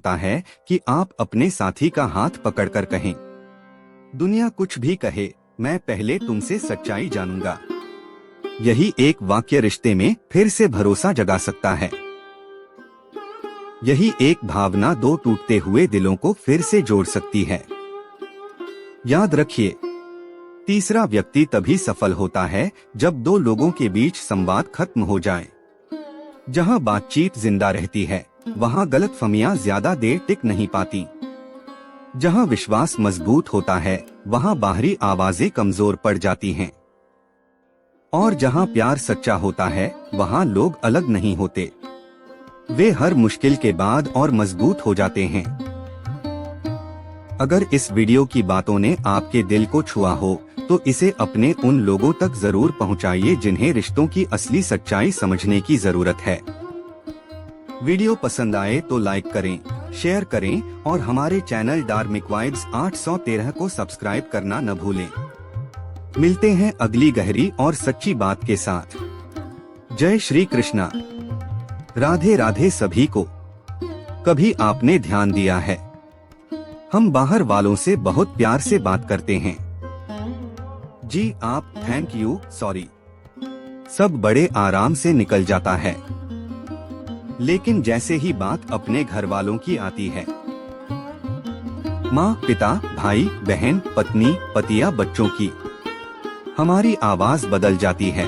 होता है कि आप अपने साथी का हाथ पकड़कर कहें, दुनिया कुछ भी कहे, मैं पहले तुमसे सच्चाई जानूंगा। यही एक वाक्य रिश्ते में फिर से भरोसा जगा सकता है। यही एक भावना दो टूटते हुए दिलों को फिर से जोड़ सकती है। याद रखिए, तीसरा व्यक्ति तभी सफल होता है जब दो लोगों के बीच संवाद खत्म हो जाए। जहां बातचीत जिंदा रहती है, वहां गलतफहमियां ज्यादा देर टिक नहीं पाती। जहां विश्वास मजबूत होता है, वहां बाहरी आवाजें कमजोर पड़ जाती हैं। और जहां प्यार सच्चा होता है, वहां लोग अलग नहीं होते, वे हर मुश्किल के बाद और मजबूत हो जाते हैं। अगर इस वीडियो की बातों ने आपके दिल को छुआ हो, तो इसे अपने उन लोगों तक जरूर पहुंचाइए जिन्हें रिश्तों की असली सच्चाई समझने की जरूरत है। वीडियो पसंद आए तो लाइक करें, शेयर करें और हमारे चैनल धार्मिक वाइब्स 813 को सब्सक्राइब करना न भूलें। मिलते हैं अगली गहरी और सच्ची बात के साथ। जय श्री कृष्णा। राधे राधे सभी को। कभी आपने ध्यान दिया है, हम बाहर वालों से बहुत प्यार से बात करते हैं। जी आप, थैंक यू, सॉरी, सब बड़े आराम से निकल जाता है। लेकिन जैसे ही बात अपने घर वालों की आती है, माँ, पिता, भाई, बहन, पत्नी, पति या बच्चों की, हमारी आवाज बदल जाती है।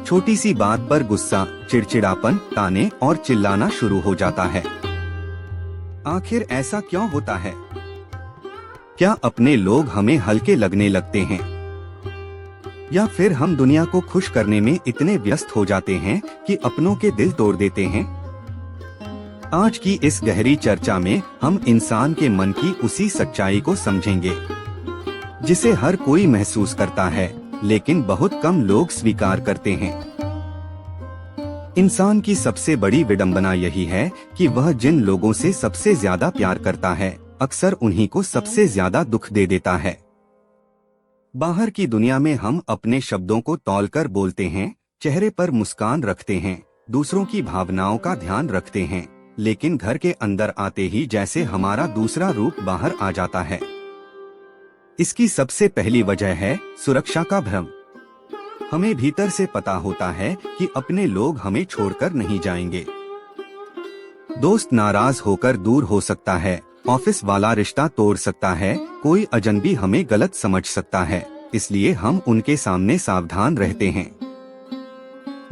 छोटी सी बात पर गुस्सा, चिड़चिड़ापन, ताने और चिल्लाना शुरू हो जाता है। आखिर ऐसा क्यों होता है? क्या अपने लोग हमें हल्के लगने लगते हैं, या फिर हम दुनिया को खुश करने में इतने व्यस्त हो जाते हैं कि अपनों के दिल तोड़ देते हैं? आज की इस गहरी चर्चा में हम इंसान के मन की उसी सच्चाई को समझेंगे जिसे हर कोई महसूस करता है, लेकिन बहुत कम लोग स्वीकार करते हैं। इंसान की सबसे बड़ी विडंबना यही है कि वह जिन लोगों से सबसे ज्यादा प्यार करता है, अक्सर उन्हीं को सबसे ज्यादा दुख दे देता है। बाहर की दुनिया में हम अपने शब्दों को तौलकर बोलते हैं, चेहरे पर मुस्कान रखते हैं, दूसरों की भावनाओं का ध्यान रखते हैं, लेकिन घर के अंदर आते ही जैसे हमारा दूसरा रूप बाहर आ जाता है। इसकी सबसे पहली वजह है सुरक्षा का भ्रम। हमें भीतर से पता होता है कि अपने लोग हमें छोड़कर नहीं जाएंगे। दोस्त नाराज होकर दूर हो सकता है, ऑफिस वाला रिश्ता तोड़ सकता है, कोई अजनबी हमें गलत समझ सकता है, इसलिए हम उनके सामने सावधान रहते हैं।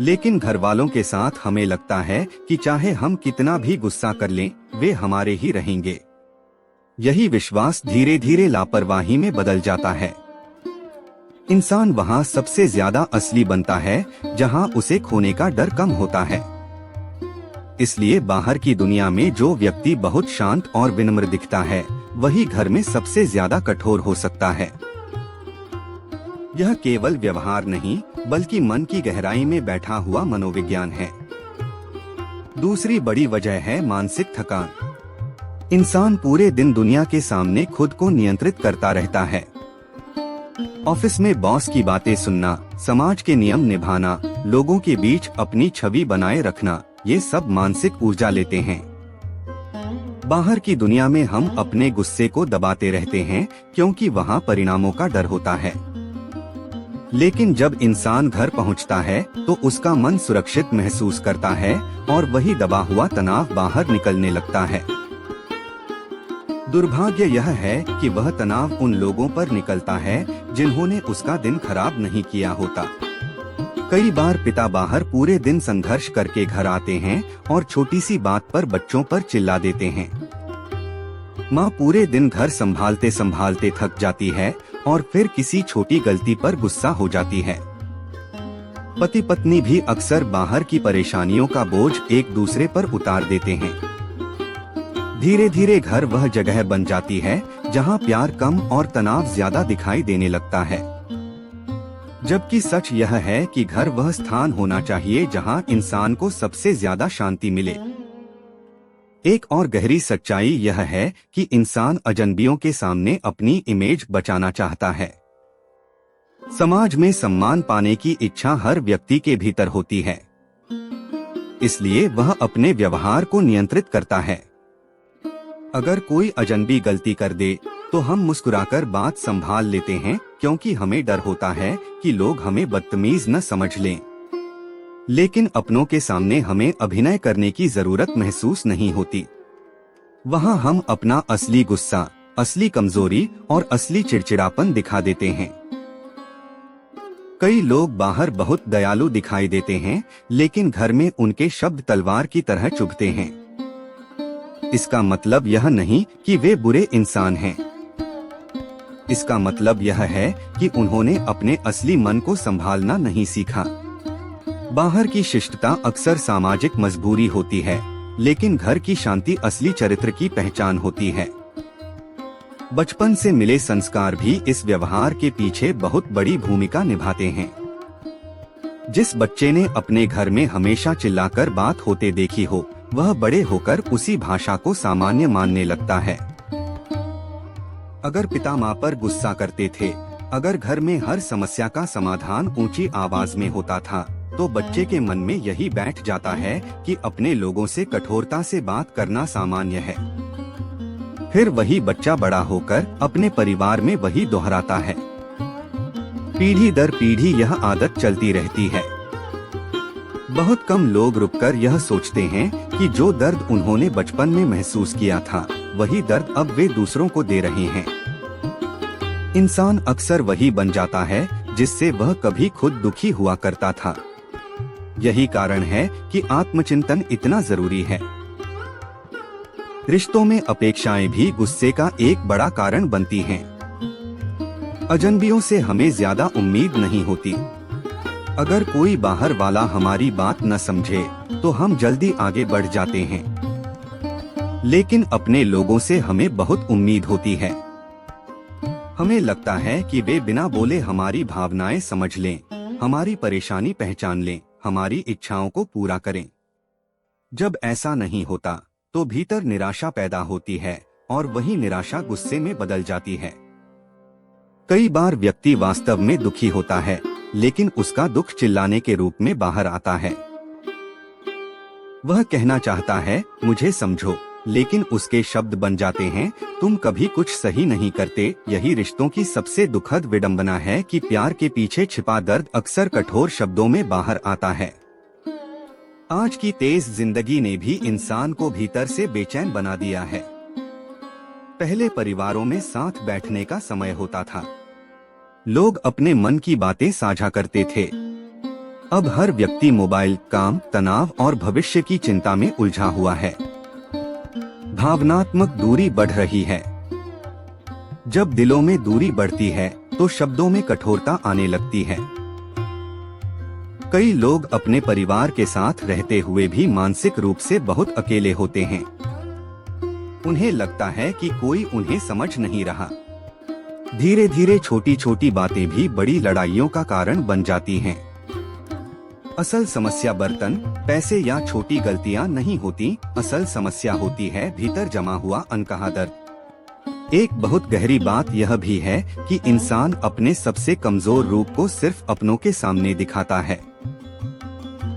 लेकिन घर वालों के साथ हमें लगता है कि चाहे हम कितना भी गुस्सा कर लें, वे हमारे ही रहेंगे। यही विश्वास धीरे धीरे लापरवाही में बदल जाता है। इंसान वहाँ सबसे ज्यादा असली बनता है जहाँ उसे खोने का डर कम होता है। इसलिए बाहर की दुनिया में जो व्यक्ति बहुत शांत और विनम्र दिखता है, वही घर में सबसे ज्यादा कठोर हो सकता है। यह केवल व्यवहार नहीं, बल्कि मन की गहराई में बैठा हुआ मनोविज्ञान है। दूसरी बड़ी वजह है मानसिक थकान। इंसान पूरे दिन दुनिया के सामने खुद को नियंत्रित करता रहता है। ऑफिस में बॉस की बातें सुनना, समाज के नियम निभाना, लोगों के बीच अपनी छवि बनाए रखना, ये सब मानसिक ऊर्जा लेते हैं। बाहर की दुनिया में हम अपने गुस्से को दबाते रहते हैं क्योंकि वहाँ परिणामों का डर होता है। लेकिन जब इंसान घर पहुँचता है तो उसका मन सुरक्षित महसूस करता है और वही दबा हुआ तनाव बाहर निकलने लगता है। दुर्भाग्य यह है कि वह तनाव उन लोगों पर निकलता है जिन्होंने उसका दिन खराब नहीं किया होता। कई बार पिता बाहर पूरे दिन संघर्ष करके घर आते हैं और छोटी सी बात पर बच्चों पर चिल्ला देते हैं। माँ पूरे दिन घर संभालते संभालते थक जाती है और फिर किसी छोटी गलती पर गुस्सा हो जाती है। पति पत्नी भी अक्सर बाहर की परेशानियों का बोझ एक दूसरे पर उतार देते हैं। धीरे धीरे घर वह जगह बन जाती है जहां प्यार कम और तनाव ज्यादा दिखाई देने लगता है। जबकि सच यह है कि घर वह स्थान होना चाहिए जहां इंसान को सबसे ज्यादा शांति मिले। एक और गहरी सच्चाई यह है कि इंसान अजनबियों के सामने अपनी इमेज बचाना चाहता है। समाज में सम्मान पाने की इच्छा हर व्यक्ति के भीतर होती है, इसलिए वह अपने व्यवहार को नियंत्रित करता है। अगर कोई अजनबी गलती कर दे तो हम मुस्कुराकर बात संभाल लेते हैं, क्योंकि हमें डर होता है कि लोग हमें बदतमीज न समझ लें। लेकिन अपनों के सामने हमें अभिनय करने की जरूरत महसूस नहीं होती। वहाँ हम अपना असली गुस्सा, असली कमजोरी और असली चिड़चिड़ापन दिखा देते हैं। कई लोग बाहर बहुत दयालु दिखाई देते हैं, लेकिन घर में उनके शब्द तलवार की तरह चुभते हैं। इसका मतलब यह नहीं कि वे बुरे इंसान हैं। इसका मतलब यह है कि उन्होंने अपने असली मन को संभालना नहीं सीखा। बाहर की शिष्टता अक्सर सामाजिक मजबूरी होती है, लेकिन घर की शांति असली चरित्र की पहचान होती है। बचपन से मिले संस्कार भी इस व्यवहार के पीछे बहुत बड़ी भूमिका निभाते हैं। जिस बच्चे ने अपने घर में हमेशा चिल्लाकर बात होते देखी हो, वह बड़े होकर उसी भाषा को सामान्य मानने लगता है। अगर पिता माँ पर गुस्सा करते थे, अगर घर में हर समस्या का समाधान ऊंची आवाज में होता था, तो बच्चे के मन में यही बैठ जाता है कि अपने लोगों से कठोरता से बात करना सामान्य है। फिर वही बच्चा बड़ा होकर अपने परिवार में वही दोहराता है। पीढ़ी दर पीढ़ी यह आदत चलती रहती है। बहुत कम लोग रुककर यह सोचते हैं कि जो दर्द उन्होंने बचपन में महसूस किया था, वही दर्द अब वे दूसरों को दे रहे हैं। इंसान अक्सर वही बन जाता है जिससे वह कभी खुद दुखी हुआ करता था। यही कारण है कि आत्मचिंतन इतना जरूरी है। रिश्तों में अपेक्षाएं भी गुस्से का एक बड़ा कारण बनती हैं। अजनबियों से हमें ज्यादा उम्मीद नहीं होती। अगर कोई बाहर वाला हमारी बात न समझे तो हम जल्दी आगे बढ़ जाते हैं, लेकिन अपने लोगों से हमें बहुत उम्मीद होती है। हमें लगता है कि वे बिना बोले हमारी भावनाएं समझ लें, हमारी परेशानी पहचान लें, हमारी इच्छाओं को पूरा करें। जब ऐसा नहीं होता तो भीतर निराशा पैदा होती है और वही निराशा गुस्से में बदल जाती है। कई बार व्यक्ति वास्तव में दुखी होता है, लेकिन उसका दुख चिल्लाने के रूप में बाहर आता है। वह कहना चाहता है, मुझे समझो, लेकिन उसके शब्द बन जाते हैं, तुम कभी कुछ सही नहीं करते। यही रिश्तों की सबसे दुखद विडंबना है कि प्यार के पीछे छिपा दर्द अक्सर कठोर शब्दों में बाहर आता है। आज की तेज जिंदगी ने भी इंसान को भीतर से बेचैन बना दिया है। पहले परिवारों में साथ बैठने का समय होता था। लोग अपने मन की बातें साझा करते थे। अब हर व्यक्ति मोबाइल, काम, तनाव और भविष्य की चिंता में उलझा हुआ है। भावनात्मक दूरी बढ़ रही है। जब दिलों में दूरी बढ़ती है तो शब्दों में कठोरता आने लगती है। कई लोग अपने परिवार के साथ रहते हुए भी मानसिक रूप से बहुत अकेले होते हैं। उन्हें लगता है कि कोई उन्हें समझ नहीं रहा। धीरे धीरे छोटी छोटी बातें भी बड़ी लड़ाइयों का कारण बन जाती हैं। असल समस्या बर्तन, पैसे या छोटी गलतियां नहीं होती। असल समस्या होती है भीतर जमा हुआ अनकहा दर्द। एक बहुत गहरी बात यह भी है कि इंसान अपने सबसे कमजोर रूप को सिर्फ अपनों के सामने दिखाता है।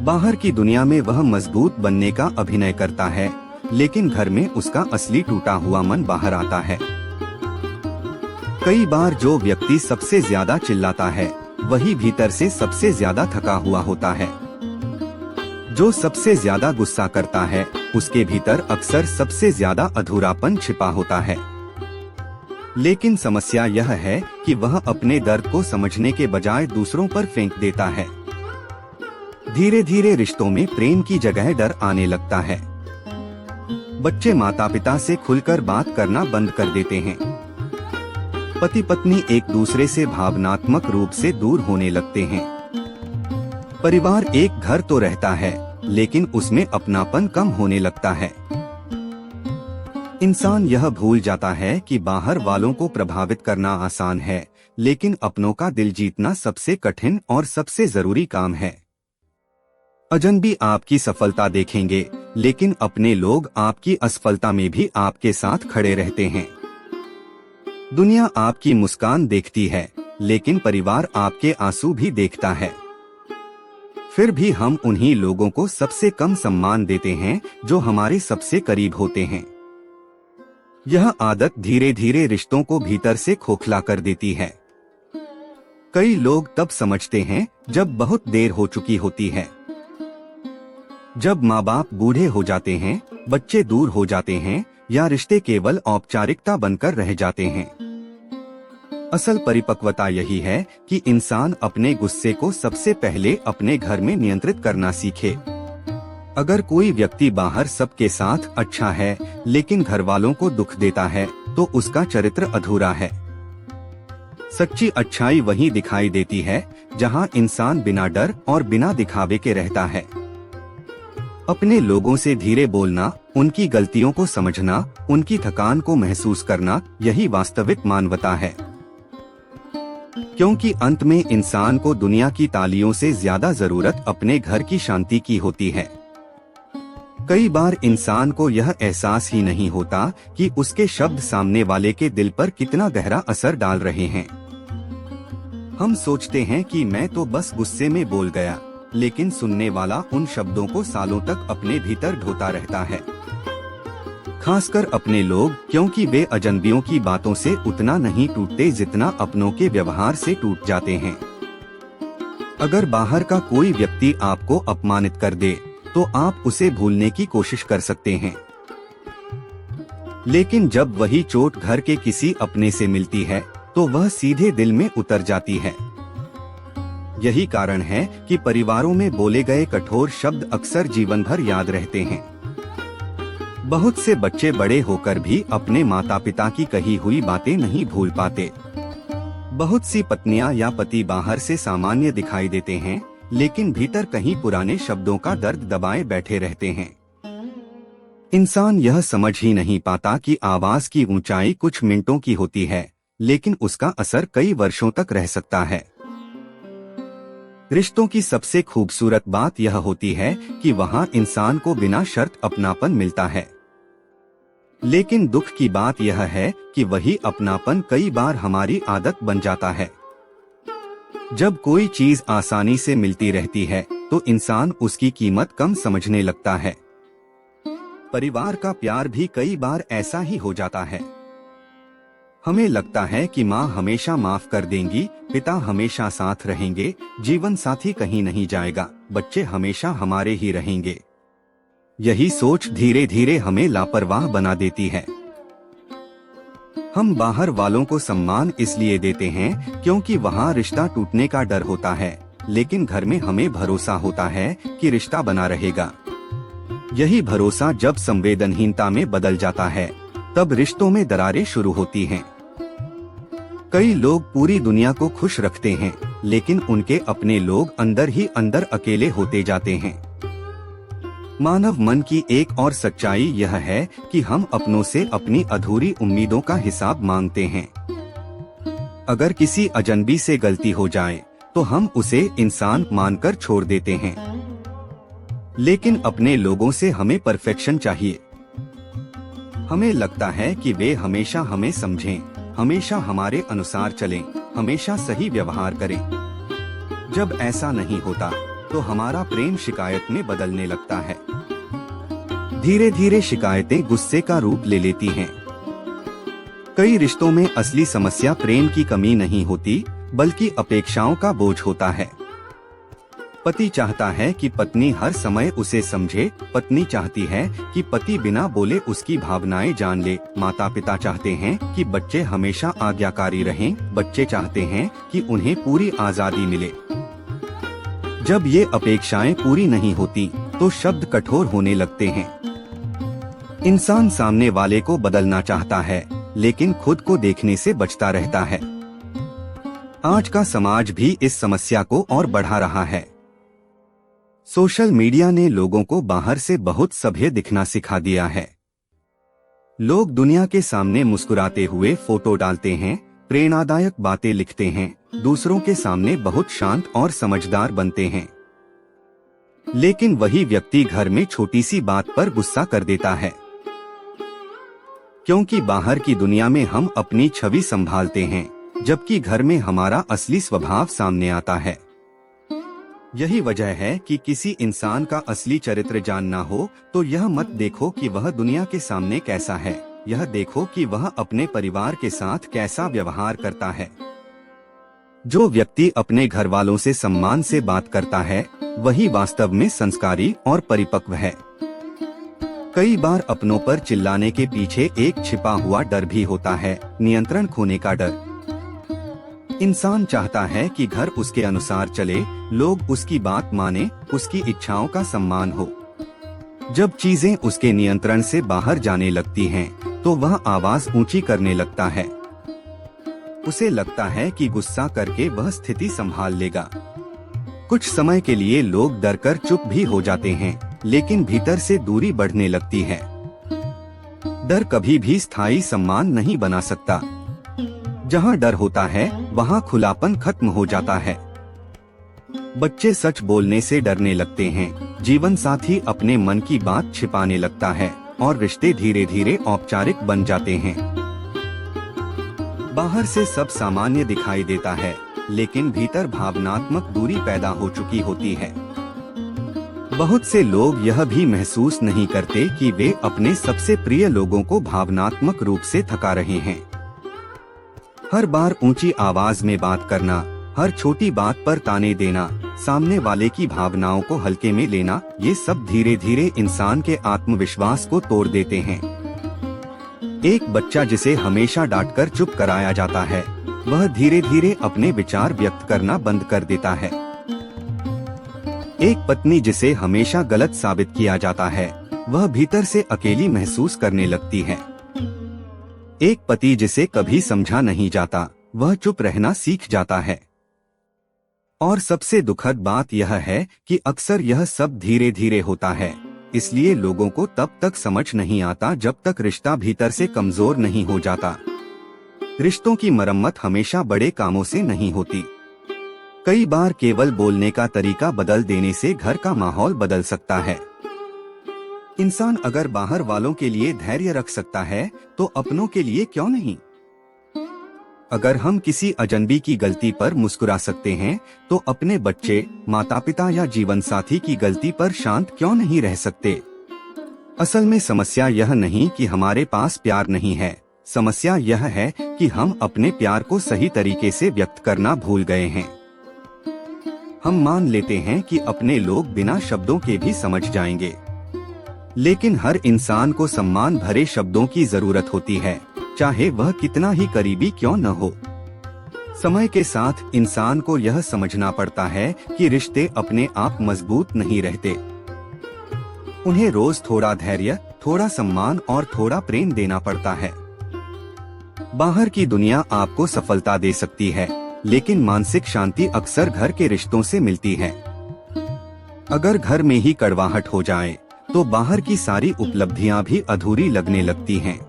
बाहर की दुनिया में वह मजबूत बनने का अभिनय करता है, लेकिन घर में उसका असली टूटा हुआ मन बाहर आता है। कई बार जो व्यक्ति सबसे ज्यादा चिल्लाता है, वही भीतर से सबसे ज्यादा थका हुआ होता है। जो सबसे ज्यादा गुस्सा करता है, उसके भीतर अक्सर सबसे ज्यादा अधूरापन छिपा होता है। लेकिन समस्या यह है कि वह अपने दर्द को समझने के बजाय दूसरों पर फेंक देता है। धीरे धीरे रिश्तों में प्रेम की जगह डर आने लगता है। बच्चे माता पिता से खुलकर बात करना बंद कर देते हैं। पति पत्नी एक दूसरे से भावनात्मक रूप से दूर होने लगते हैं। परिवार एक घर तो रहता है, लेकिन उसमें अपनापन कम होने लगता है। इंसान यह भूल जाता है कि बाहर वालों को प्रभावित करना आसान है, लेकिन अपनों का दिल जीतना सबसे कठिन और सबसे जरूरी काम है। अजनबी आपकी सफलता देखेंगे, लेकिन अपने लोग आपकी असफलता में भी आपके साथ खड़े रहते हैं। दुनिया आपकी मुस्कान देखती है, लेकिन परिवार आपके आंसू भी देखता है। फिर भी हम उन्हीं लोगों को सबसे कम सम्मान देते हैं जो हमारे सबसे करीब होते हैं। यह आदत धीरे धीरे रिश्तों को भीतर से खोखला कर देती है। कई लोग तब समझते हैं जब बहुत देर हो चुकी होती है। जब माँ बाप बूढ़े हो जाते हैं, बच्चे दूर हो जाते हैं या रिश्ते केवल औपचारिकता बनकर रह जाते हैं। असल परिपक्वता यही है कि इंसान अपने गुस्से को सबसे पहले अपने घर में नियंत्रित करना सीखे। अगर कोई व्यक्ति बाहर सबके साथ अच्छा है लेकिन घर वालों को दुख देता है तो उसका चरित्र अधूरा है। सच्ची अच्छाई वहीं दिखाई देती है जहां इंसान बिना डर और बिना दिखावे के रहता है। अपने लोगों से धीरे बोलना, उनकी गलतियों को समझना, उनकी थकान को महसूस करना, यही वास्तविक मानवता है। क्योंकि अंत में इंसान को दुनिया की तालियों से ज्यादा जरूरत अपने घर की शांति की होती है। कई बार इंसान को यह एहसास ही नहीं होता कि उसके शब्द सामने वाले के दिल पर कितना गहरा असर डाल रहे हैं। हम सोचते हैं कि मैं तो बस गुस्से में बोल गया, लेकिन सुनने वाला उन शब्दों को सालों तक अपने भीतर ढोता रहता है। खासकर अपने लोग, क्योंकि वे अजनबियों की बातों से उतना नहीं टूटते जितना अपनों के व्यवहार से टूट जाते हैं। अगर बाहर का कोई व्यक्ति आपको अपमानित कर दे तो आप उसे भूलने की कोशिश कर सकते हैं, लेकिन जब वही चोट घर के किसी अपने से मिलती है तो वह सीधे दिल में उतर जाती है। यही कारण है कि परिवारों में बोले गए कठोर शब्द अक्सर जीवन भर याद रहते हैं। बहुत से बच्चे बड़े होकर भी अपने माता पिता की कही हुई बातें नहीं भूल पाते। बहुत सी पत्नियां या पति बाहर से सामान्य दिखाई देते हैं, लेकिन भीतर कहीं पुराने शब्दों का दर्द दबाए बैठे रहते हैं। इंसान यह समझ ही नहीं पाता कि आवाज की ऊंचाई कुछ मिनटों की होती है, लेकिन उसका असर कई वर्षों तक रह सकता है। रिश्तों की सबसे खूबसूरत बात यह होती है कि वहाँ इंसान को बिना शर्त अपनापन मिलता है। लेकिन दुख की बात यह है कि वही अपनापन कई बार हमारी आदत बन जाता है। जब कोई चीज आसानी से मिलती रहती है तो इंसान उसकी कीमत कम समझने लगता है। परिवार का प्यार भी कई बार ऐसा ही हो जाता है। हमें लगता है कि माँ हमेशा माफ कर देंगी, पिता हमेशा साथ रहेंगे, जीवन साथी कहीं नहीं जाएगा, बच्चे हमेशा हमारे ही रहेंगे। यही सोच धीरे धीरे हमें लापरवाह बना देती है। हम बाहर वालों को सम्मान इसलिए देते हैं क्योंकि वहाँ रिश्ता टूटने का डर होता है, लेकिन घर में हमें भरोसा होता है कि रिश्ता बना रहेगा। यही भरोसा जब संवेदनहीनता में बदल जाता है, तब रिश्तों में दरारें शुरू होती हैं। कई लोग पूरी दुनिया को खुश रखते हैं, लेकिन उनके अपने लोग अंदर ही अंदर अकेले होते जाते हैं। मानव मन की एक और सच्चाई यह है कि हम अपनों से अपनी अधूरी उम्मीदों का हिसाब मांगते हैं। अगर किसी अजनबी से गलती हो जाए तो हम उसे इंसान मानकर छोड़ देते हैं, लेकिन अपने लोगों से हमें परफेक्शन चाहिए। हमें लगता है कि वे हमेशा हमें समझें, हमेशा हमारे अनुसार चलें, हमेशा सही व्यवहार करें। जब ऐसा नहीं होता तो हमारा प्रेम शिकायत में बदलने लगता है। धीरे धीरे शिकायतें गुस्से का रूप ले लेती हैं। कई रिश्तों में असली समस्या प्रेम की कमी नहीं होती, बल्कि अपेक्षाओं का बोझ होता है। पति चाहता है कि पत्नी हर समय उसे समझे, पत्नी चाहती है कि पति बिना बोले उसकी भावनाएं जान ले, माता पिता चाहते हैं कि बच्चे हमेशा आज्ञाकारी रहें, बच्चे चाहते हैं कि उन्हें पूरी आजादी मिले। जब ये अपेक्षाएं पूरी नहीं होती तो शब्द कठोर होने लगते हैं। इंसान सामने वाले को बदलना चाहता है, लेकिन खुद को देखने से बचता रहता है। आज का समाज भी इस समस्या को और बढ़ा रहा है। सोशल मीडिया ने लोगों को बाहर से बहुत सभ्य दिखना सिखा दिया है। लोग दुनिया के सामने मुस्कुराते हुए फोटो डालते हैं, प्रेरणादायक बातें लिखते हैं, दूसरों के सामने बहुत शांत और समझदार बनते हैं। लेकिन वही व्यक्ति घर में छोटी सी बात पर गुस्सा कर देता है। क्योंकि बाहर की दुनिया में हम अपनी छवि संभालते हैं, जबकि घर में हमारा असली स्वभाव सामने आता है। यही वजह है कि किसी इंसान का असली चरित्र जानना हो तो यह मत देखो कि वह दुनिया के सामने कैसा है, यह देखो कि वह अपने परिवार के साथ कैसा व्यवहार करता है। जो व्यक्ति अपने घर वालों से सम्मान से बात करता है वही वास्तव में संस्कारी और परिपक्व है। कई बार अपनों पर चिल्लाने के पीछे एक छिपा हुआ डर भी होता है, नियंत्रण खोने का डर। इंसान चाहता है कि घर उसके अनुसार चले, लोग उसकी बात माने, उसकी इच्छाओं का सम्मान हो। जब चीजें उसके नियंत्रण से बाहर जाने लगती हैं, तो वह आवाज ऊंची करने लगता है। उसे लगता है कि गुस्सा करके वह स्थिति संभाल लेगा। कुछ समय के लिए लोग डरकर चुप भी हो जाते हैं, लेकिन भीतर से दूरी बढ़ने लगती है। डर कभी भी स्थायी सम्मान नहीं बना सकता। जहाँ डर होता है वहाँ खुलापन खत्म हो जाता है। बच्चे सच बोलने से डरने लगते हैं, जीवन साथी अपने मन की बात छिपाने लगता है और रिश्ते धीरे धीरे औपचारिक बन जाते हैं। बाहर से सब सामान्य दिखाई देता है, लेकिन भीतर भावनात्मक दूरी पैदा हो चुकी होती है। बहुत से लोग यह भी महसूस नहीं करते कि वे अपने सबसे प्रिय लोगों को भावनात्मक रूप से थका रहे हैं। हर बार ऊंची आवाज में बात करना, हर छोटी बात पर ताने देना, सामने वाले की भावनाओं को हल्के में लेना, ये सब धीरे धीरे इंसान के आत्मविश्वास को तोड़ देते हैं। एक बच्चा जिसे हमेशा डांटकर चुप कराया जाता है, वह धीरे धीरे अपने विचार व्यक्त करना बंद कर देता है। एक पत्नी जिसे हमेशा गलत साबित किया जाता है, वह भीतर से अकेली महसूस करने लगती है। एक पति जिसे कभी समझा नहीं जाता, वह चुप रहना सीख जाता है। और सबसे दुखद बात यह है कि अक्सर यह सब धीरे धीरे होता है, इसलिए लोगों को तब तक समझ नहीं आता जब तक रिश्ता भीतर से कमजोर नहीं हो जाता। रिश्तों की मरम्मत हमेशा बड़े कामों से नहीं होती। कई बार केवल बोलने का तरीका बदल देने से घर का माहौल बदल सकता है। इंसान अगर बाहर वालों के लिए धैर्य रख सकता है, तो अपनों के लिए क्यों नहीं? अगर हम किसी अजनबी की गलती पर मुस्कुरा सकते हैं, तो अपने बच्चे, माता पिता या जीवन साथी की गलती पर शांत क्यों नहीं रह सकते? असल में समस्या यह नहीं कि हमारे पास प्यार नहीं है, समस्या यह है कि हम अपने प्यार को सही तरीके से व्यक्त करना भूल गए हैं। हम मान लेते हैं कि अपने लोग बिना शब्दों के भी समझ जाएंगे, लेकिन हर इंसान को सम्मान भरे शब्दों की जरूरत होती है, चाहे वह कितना ही करीबी क्यों न हो। समय के साथ इंसान को यह समझना पड़ता है कि रिश्ते अपने आप मजबूत नहीं रहते। उन्हें रोज थोड़ा धैर्य, थोड़ा सम्मान और थोड़ा प्रेम देना पड़ता है। बाहर की दुनिया आपको सफलता दे सकती है, लेकिन मानसिक शांति अक्सर घर के रिश्तों से मिलती है। अगर घर में ही कड़वाहट हो जाए, तो बाहर की सारी उपलब्धियां भी अधूरी लगने लगती हैं।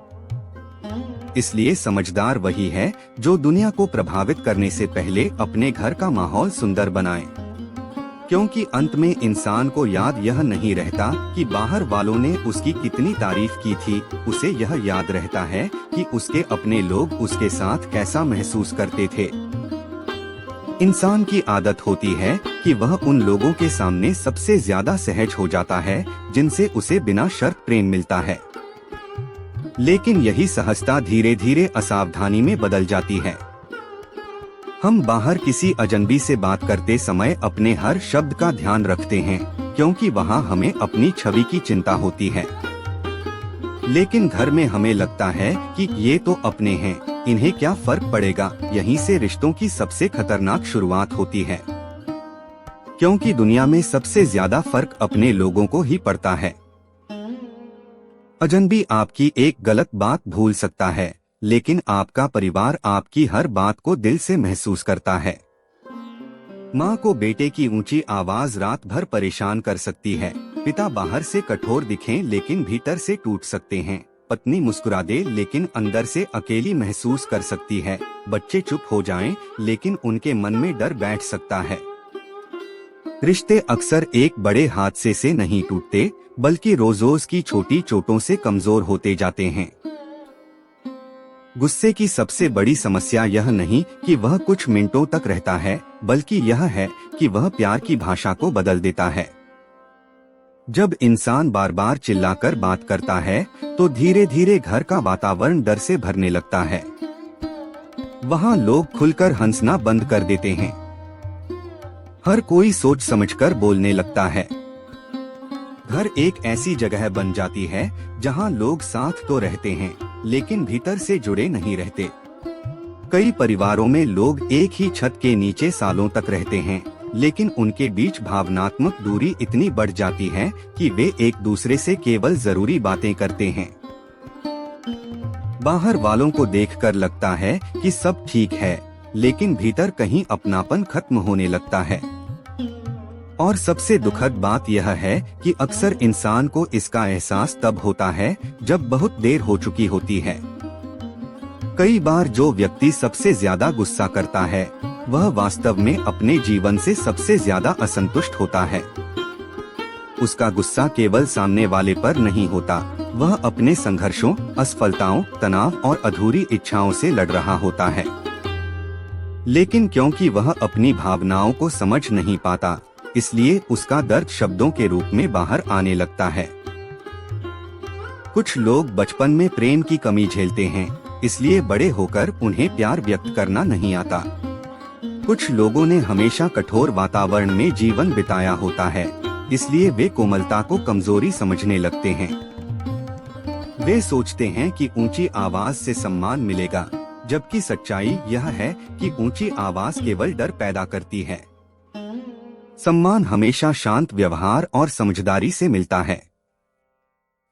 इसलिए समझदार वही है जो दुनिया को प्रभावित करने से पहले अपने घर का माहौल सुंदर बनाए, क्योंकि अंत में इंसान को याद यह नहीं रहता कि बाहर वालों ने उसकी कितनी तारीफ की थी, उसे यह याद रहता है कि उसके अपने लोग उसके साथ कैसा महसूस करते थे। इंसान की आदत होती है कि वह उन लोगों के सामने सबसे ज्यादा सहज हो जाता है जिनसे उसे बिना शर्त प्रेम मिलता है, लेकिन यही सहजता धीरे धीरे असावधानी में बदल जाती है। हम बाहर किसी अजनबी से बात करते समय अपने हर शब्द का ध्यान रखते हैं, क्योंकि वहाँ हमें अपनी छवि की चिंता होती है। लेकिन घर में हमें लगता है कि ये तो अपने हैं, इन्हें क्या फर्क पड़ेगा। यहीं से रिश्तों की सबसे खतरनाक शुरुआत होती है, क्योंकि दुनिया में सबसे ज्यादा फर्क अपने लोगों को ही पड़ता है। अजनबी आपकी एक गलत बात भूल सकता है, लेकिन आपका परिवार आपकी हर बात को दिल से महसूस करता है। माँ को बेटे की ऊंची आवाज रात भर परेशान कर सकती है। पिता बाहर से कठोर दिखें लेकिन भीतर से टूट सकते हैं। पत्नी मुस्कुरा दे लेकिन अंदर से अकेली महसूस कर सकती है। बच्चे चुप हो जाएं, लेकिन उनके मन में डर बैठ सकता है। रिश्ते अक्सर एक बड़े हादसे से नहीं टूटते, बल्कि रोज रोज की छोटी चोटों से कमजोर होते जाते हैं। गुस्से की सबसे बड़ी समस्या यह नहीं कि वह कुछ मिनटों तक रहता है, बल्कि यह है कि वह प्यार की भाषा को बदल देता है। जब इंसान बार बार चिल्लाकर बात करता है तो धीरे धीरे घर का वातावरण डर से भरने लगता है। वहाँ लोग खुलकर हंसना बंद कर देते हैं। हर कोई सोच समझकर बोलने लगता है। घर एक ऐसी जगह बन जाती है जहाँ लोग साथ तो रहते हैं लेकिन भीतर से जुड़े नहीं रहते। कई परिवारों में लोग एक ही छत के नीचे सालों तक रहते हैं लेकिन उनके बीच भावनात्मक दूरी इतनी बढ़ जाती है कि वे एक दूसरे से केवल जरूरी बातें करते हैं। बाहर वालों को देखकर लगता है कि सब ठीक है, लेकिन भीतर कहीं अपनापन खत्म होने लगता है। और सबसे दुखद बात यह है कि अक्सर इंसान को इसका एहसास तब होता है जब बहुत देर हो चुकी होती है। कई बार जो व्यक्ति सबसे ज्यादा गुस्सा करता है वह वास्तव में अपने जीवन से सबसे ज्यादा असंतुष्ट होता है। उसका गुस्सा केवल सामने वाले पर नहीं होता, वह अपने संघर्षों, असफलताओं, तनाव और अधूरी इच्छाओं से लड़ रहा होता है। लेकिन क्योंकि वह अपनी भावनाओं को समझ नहीं पाता, इसलिए उसका दर्द शब्दों के रूप में बाहर आने लगता है। कुछ लोग बचपन में प्रेम की कमी झेलते हैं, इसलिए बड़े होकर उन्हें प्यार व्यक्त करना नहीं आता। कुछ लोगों ने हमेशा कठोर वातावरण में जीवन बिताया होता है, इसलिए वे कोमलता को कमजोरी समझने लगते हैं। वे सोचते हैं कि ऊंची आवाज से सम्मान मिलेगा, जबकि सच्चाई यह है कि ऊंची आवाज केवल डर पैदा करती है। सम्मान हमेशा शांत व्यवहार और समझदारी से मिलता है।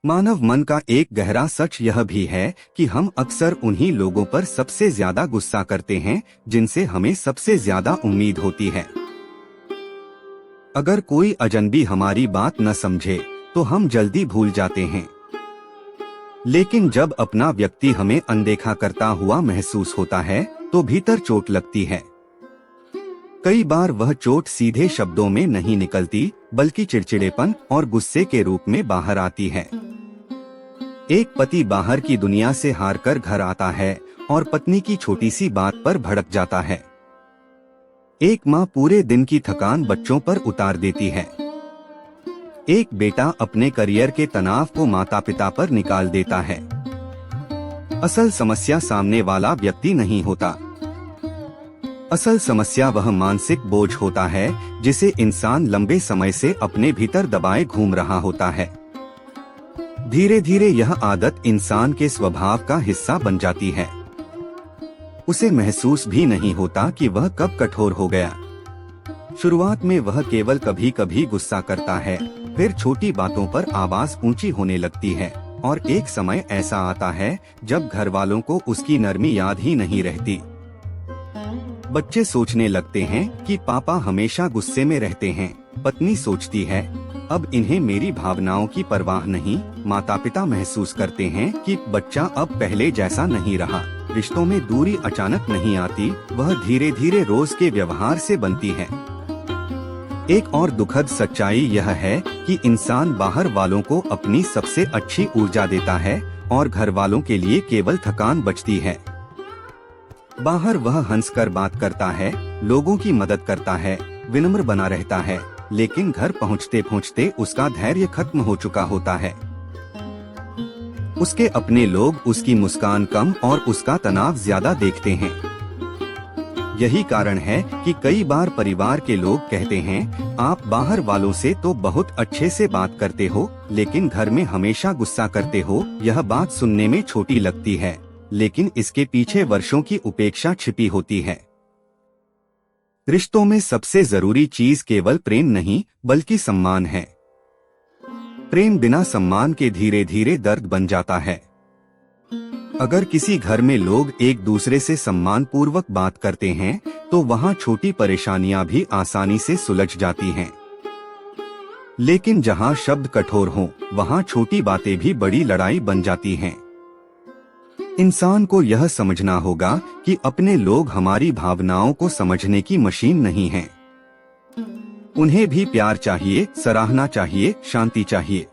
मानव मन का एक गहरा सच यह भी है कि हम अक्सर उन्हीं लोगों पर सबसे ज्यादा गुस्सा करते हैं जिनसे हमें सबसे ज्यादा उम्मीद होती है। अगर कोई अजनबी हमारी बात न समझे तो हम जल्दी भूल जाते हैं, लेकिन जब अपना व्यक्ति हमें अनदेखा करता हुआ महसूस होता है तो भीतर चोट लगती है। कई बार वह चोट सीधे शब्दों में नहीं निकलती, बल्कि चिड़चिड़ेपन और गुस्से के रूप में बाहर आती है। एक पति बाहर की दुनिया से हारकर घर आता है और पत्नी की छोटी सी बात पर भड़क जाता है। एक माँ पूरे दिन की थकान बच्चों पर उतार देती है। एक बेटा अपने करियर के तनाव को माता पिता पर निकाल देता है। असल समस्या सामने वाला व्यक्ति नहीं होता। असल समस्या वह मानसिक बोझ होता है जिसे इंसान लंबे समय से अपने भीतर दबाए घूम रहा होता है। धीरे धीरे यह आदत इंसान के स्वभाव का हिस्सा बन जाती है। उसे महसूस भी नहीं होता कि वह कब कठोर हो गया। शुरुआत में वह केवल कभी कभी गुस्सा करता है, फिर छोटी बातों पर आवाज ऊंची होने लगती है और एक समय ऐसा आता है जब घर वालों को उसकी नरमी याद ही नहीं रहती। बच्चे सोचने लगते हैं कि पापा हमेशा गुस्से में रहते हैं। पत्नी सोचती है अब इन्हें मेरी भावनाओं की परवाह नहीं। माता पिता महसूस करते हैं कि बच्चा अब पहले जैसा नहीं रहा। रिश्तों में दूरी अचानक नहीं आती, वह धीरे धीरे रोज के व्यवहार से बनती है। एक और दुखद सच्चाई यह है कि इंसान बाहर वालों को अपनी सबसे अच्छी ऊर्जा देता है और घर वालों के लिए केवल थकान बचती है। बाहर वह हंसकर बात करता है, लोगों की मदद करता है, विनम्र बना रहता है, लेकिन घर पहुंचते पहुंचते उसका धैर्य खत्म हो चुका होता है। उसके अपने लोग उसकी मुस्कान कम और उसका तनाव ज्यादा देखते हैं। यही कारण है कि कई बार परिवार के लोग कहते हैं, आप बाहर वालों से तो बहुत अच्छे से बात करते हो, लेकिन घर में हमेशा गुस्सा करते हो। यह बात सुनने में छोटी लगती है, लेकिन इसके पीछे वर्षों की उपेक्षा छिपी होती है। रिश्तों में सबसे जरूरी चीज केवल प्रेम नहीं, बल्कि सम्मान है। प्रेम बिना सम्मान के धीरे धीरे दर्द बन जाता है। अगर किसी घर में लोग एक दूसरे से सम्मान पूर्वक बात करते हैं, तो वहाँ छोटी परेशानियां भी आसानी से सुलझ जाती हैं। लेकिन जहाँ शब्द कठोर हों, वहाँ छोटी बातें भी बड़ी लड़ाई बन जाती हैं। इंसान को यह समझना होगा कि अपने लोग हमारी भावनाओं को समझने की मशीन नहीं हैं। उन्हें भी प्यार चाहिए, सराहना चाहिए, शांति चाहिए।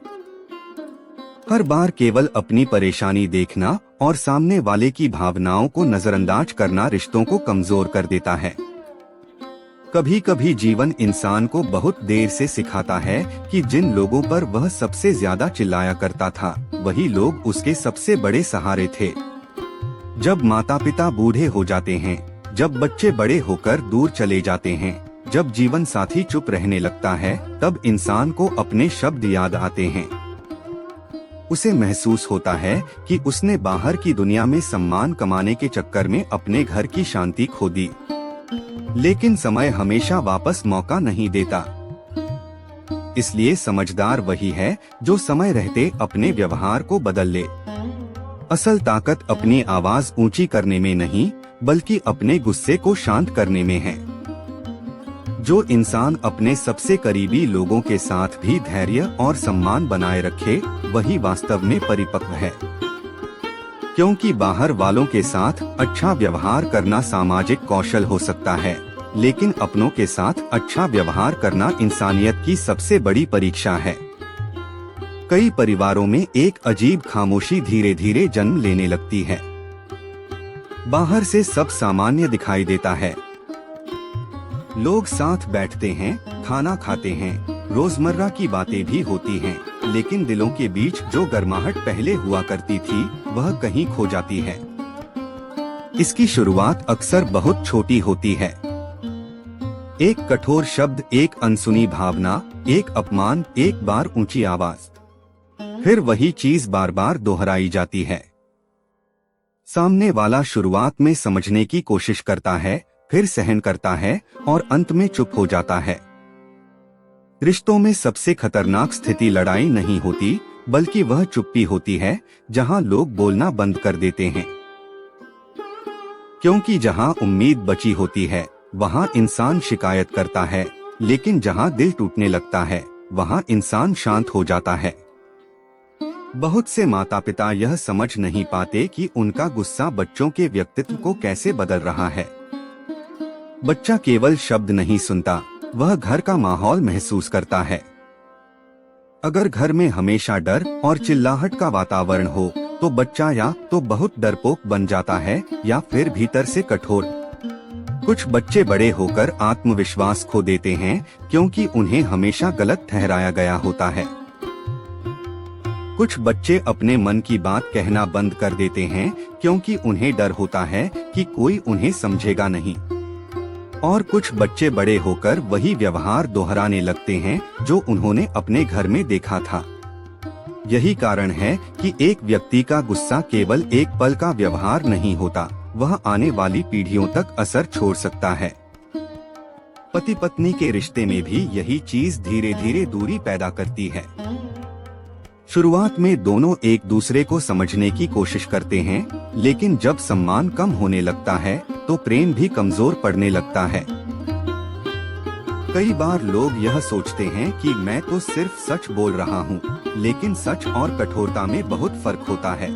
हर बार केवल अपनी परेशानी देखना और सामने वाले की भावनाओं को नजरअंदाज करना रिश्तों को कमजोर कर देता है। कभी कभी जीवन इंसान को बहुत देर से सिखाता है कि जिन लोगों पर वह सबसे ज्यादा चिल्लाया करता था, वही लोग उसके सबसे बड़े सहारे थे। जब माता पिता बूढ़े हो जाते हैं, जब बच्चे बड़े होकर दूर चले जाते हैं, जब जीवन साथी चुप रहने लगता है, तब इंसान को अपने शब्द याद आते हैं। उसे महसूस होता है कि उसने बाहर की दुनिया में सम्मान कमाने के चक्कर में अपने घर की शांति खो दी। लेकिन समय हमेशा वापस मौका नहीं देता। इसलिए समझदार वही है जो समय रहते अपने व्यवहार को बदल ले। असल ताकत अपनी आवाज ऊंची करने में नहीं, बल्कि अपने गुस्से को शांत करने में है। जो इंसान अपने सबसे करीबी लोगों के साथ भी धैर्य और सम्मान बनाए रखे, वही वास्तव में परिपक्व है। क्योंकि बाहर वालों के साथ अच्छा व्यवहार करना सामाजिक कौशल हो सकता है, लेकिन अपनों के साथ अच्छा व्यवहार करना इंसानियत की सबसे बड़ी परीक्षा है। कई परिवारों में एक अजीब खामोशी धीरे धीरे जन्म लेने लगती है। बाहर से सब सामान्य दिखाई देता है। लोग साथ बैठते हैं, खाना खाते हैं, रोजमर्रा की बातें भी होती हैं, लेकिन दिलों के बीच जो गर्माहट पहले हुआ करती थी, वह कहीं खो जाती है। इसकी शुरुआत अक्सर बहुत छोटी होती है। एक कठोर शब्द, एक अनसुनी भावना, एक अपमान, एक बार ऊंची आवाज, फिर वही चीज बार बार दोहराई जाती है। सामने वाला शुरुआत में समझने की कोशिश करता है, फिर सहन करता है और अंत में चुप हो जाता है। रिश्तों में सबसे खतरनाक स्थिति लड़ाई नहीं होती, बल्कि वह चुप्पी होती है जहां लोग बोलना बंद कर देते हैं। क्योंकि जहां उम्मीद बची होती है, वहां इंसान शिकायत करता है, लेकिन जहां दिल टूटने लगता है, वहां इंसान शांत हो जाता है। बहुत से माता पिता यह समझ नहीं पाते कि उनका गुस्सा बच्चों के व्यक्तित्व को कैसे बदल रहा है। बच्चा केवल शब्द नहीं सुनता, वह घर का माहौल महसूस करता है। अगर घर में हमेशा डर और चिल्लाहट का वातावरण हो, तो बच्चा या तो बहुत डरपोक बन जाता है या फिर भीतर से कठोर। कुछ बच्चे बड़े होकर आत्मविश्वास खो देते हैं, क्योंकि उन्हें हमेशा गलत ठहराया गया होता है। कुछ बच्चे अपने मन की बात कहना बंद कर देते हैं, क्योंकि उन्हें डर होता है कि कोई उन्हें समझेगा नहीं। और कुछ बच्चे बड़े होकर वही व्यवहार दोहराने लगते हैं जो उन्होंने अपने घर में देखा था। यही कारण है कि एक व्यक्ति का गुस्सा केवल एक पल का व्यवहार नहीं होता, वह आने वाली पीढ़ियों तक असर छोड़ सकता है। पति पत्नी के रिश्ते में भी यही चीज धीरे धीरे दूरी पैदा करती है। शुरुआत में दोनों एक दूसरे को समझने की कोशिश करते हैं, लेकिन जब सम्मान कम होने लगता है, तो प्रेम भी कमजोर पड़ने लगता है। कई बार लोग यह सोचते हैं कि मैं तो सिर्फ सच बोल रहा हूँ, लेकिन सच और कठोरता में बहुत फर्क होता है।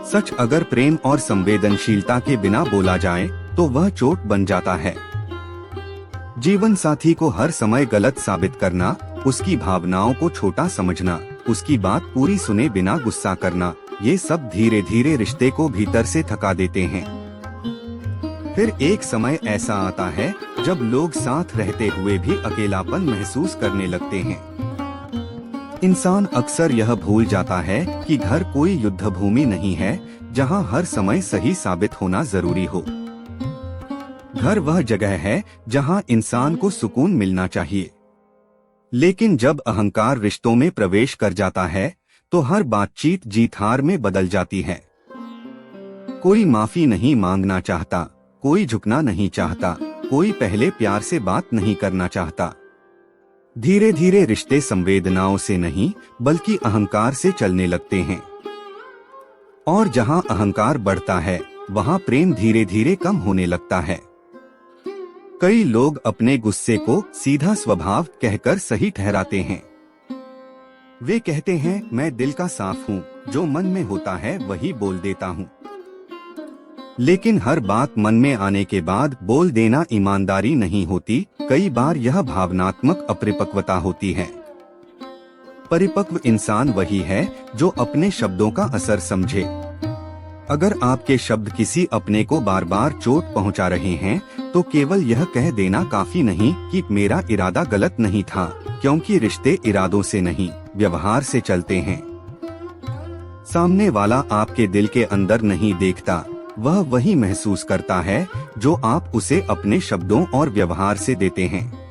सच अगर प्रेम और संवेदनशीलता के बिना बोला जाए, तो वह चोट बन जाता है। जीवन साथी को हर समय गलत साबित करना, उसकी भावनाओं को छोटा समझना, उसकी बात पूरी सुने बिना गुस्सा करना, ये सब धीरे धीरे रिश्ते को भीतर से थका देते हैं। फिर एक समय ऐसा आता है जब लोग साथ रहते हुए भी अकेलापन महसूस करने लगते हैं। इंसान अक्सर यह भूल जाता है कि घर कोई युद्ध भूमि नहीं है जहां हर समय सही साबित होना जरूरी हो। घर वह जगह है जहां इंसान को सुकून मिलना चाहिए। लेकिन जब अहंकार रिश्तों में प्रवेश कर जाता है, तो हर बातचीत जीत हार में बदल जाती है। कोई माफी नहीं मांगना चाहता, कोई झुकना नहीं चाहता, कोई पहले प्यार से बात नहीं करना चाहता। धीरे धीरे रिश्ते संवेदनाओं से नहीं, बल्कि अहंकार से चलने लगते हैं। और जहां अहंकार बढ़ता है, वहां प्रेम धीरे धीरे कम होने लगता है। कई लोग अपने गुस्से को सीधा स्वभाव कहकर सही ठहराते हैं। वे कहते हैं, मैं दिल का साफ हूँ, जो मन में होता है वही बोल देता हूँ। लेकिन हर बात मन में आने के बाद बोल देना ईमानदारी नहीं होती, कई बार यह भावनात्मक अपरिपक्वता होती है। परिपक्व इंसान वही है जो अपने शब्दों का असर समझे। अगर आपके शब्द किसी अपने को बार बार चोट पहुंचा रहे हैं, तो केवल यह कह देना काफी नहीं कि मेरा इरादा गलत नहीं था, क्योंकि रिश्ते इरादों से नहीं, व्यवहार से चलते हैं। सामने वाला आपके दिल के अंदर नहीं देखता, वह वही महसूस करता है जो आप उसे अपने शब्दों और व्यवहार से देते हैं।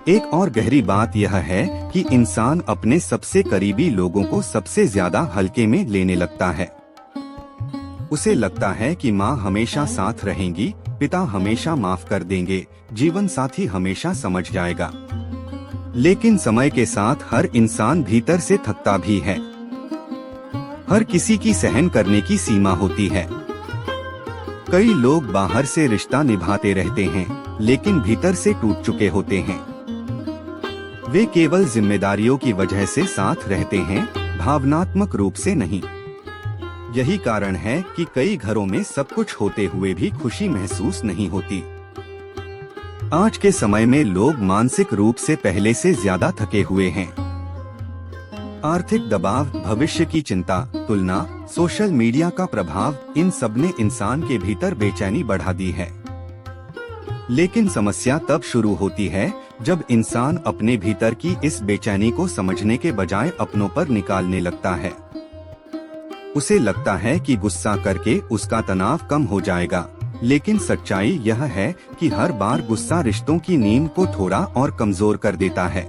एक और गहरी बात यह है कि इंसान अपने सबसे करीबी लोगों को सबसे ज्यादा हल्के में लेने लगता है। उसे लगता है कि माँ हमेशा साथ रहेंगी, पिता हमेशा माफ कर देंगे, जीवन साथी हमेशा समझ जाएगा। लेकिन समय के साथ हर इंसान भीतर से थकता भी है। हर किसी की सहन करने की सीमा होती है। कई लोग बाहर से रिश्ता निभाते रहते हैं, लेकिन भीतर से टूट चुके होते हैं। वे केवल जिम्मेदारियों की वजह से साथ रहते हैं, भावनात्मक रूप से नहीं। यही कारण है कि कई घरों में सब कुछ होते हुए भी खुशी महसूस नहीं होती। आज के समय में लोग मानसिक रूप से पहले से ज्यादा थके हुए हैं। आर्थिक दबाव, भविष्य की चिंता, तुलना, सोशल मीडिया का प्रभाव, इन सब ने इंसान के भीतर बेचैनी बढ़ा दी है। लेकिन समस्या तब शुरू होती है जब इंसान अपने भीतर की इस बेचैनी को समझने के बजाय अपनों पर निकालने लगता है। उसे लगता है कि गुस्सा करके उसका तनाव कम हो जाएगा, लेकिन सच्चाई यह है कि हर बार गुस्सा रिश्तों की नींव को थोड़ा और कमजोर कर देता है।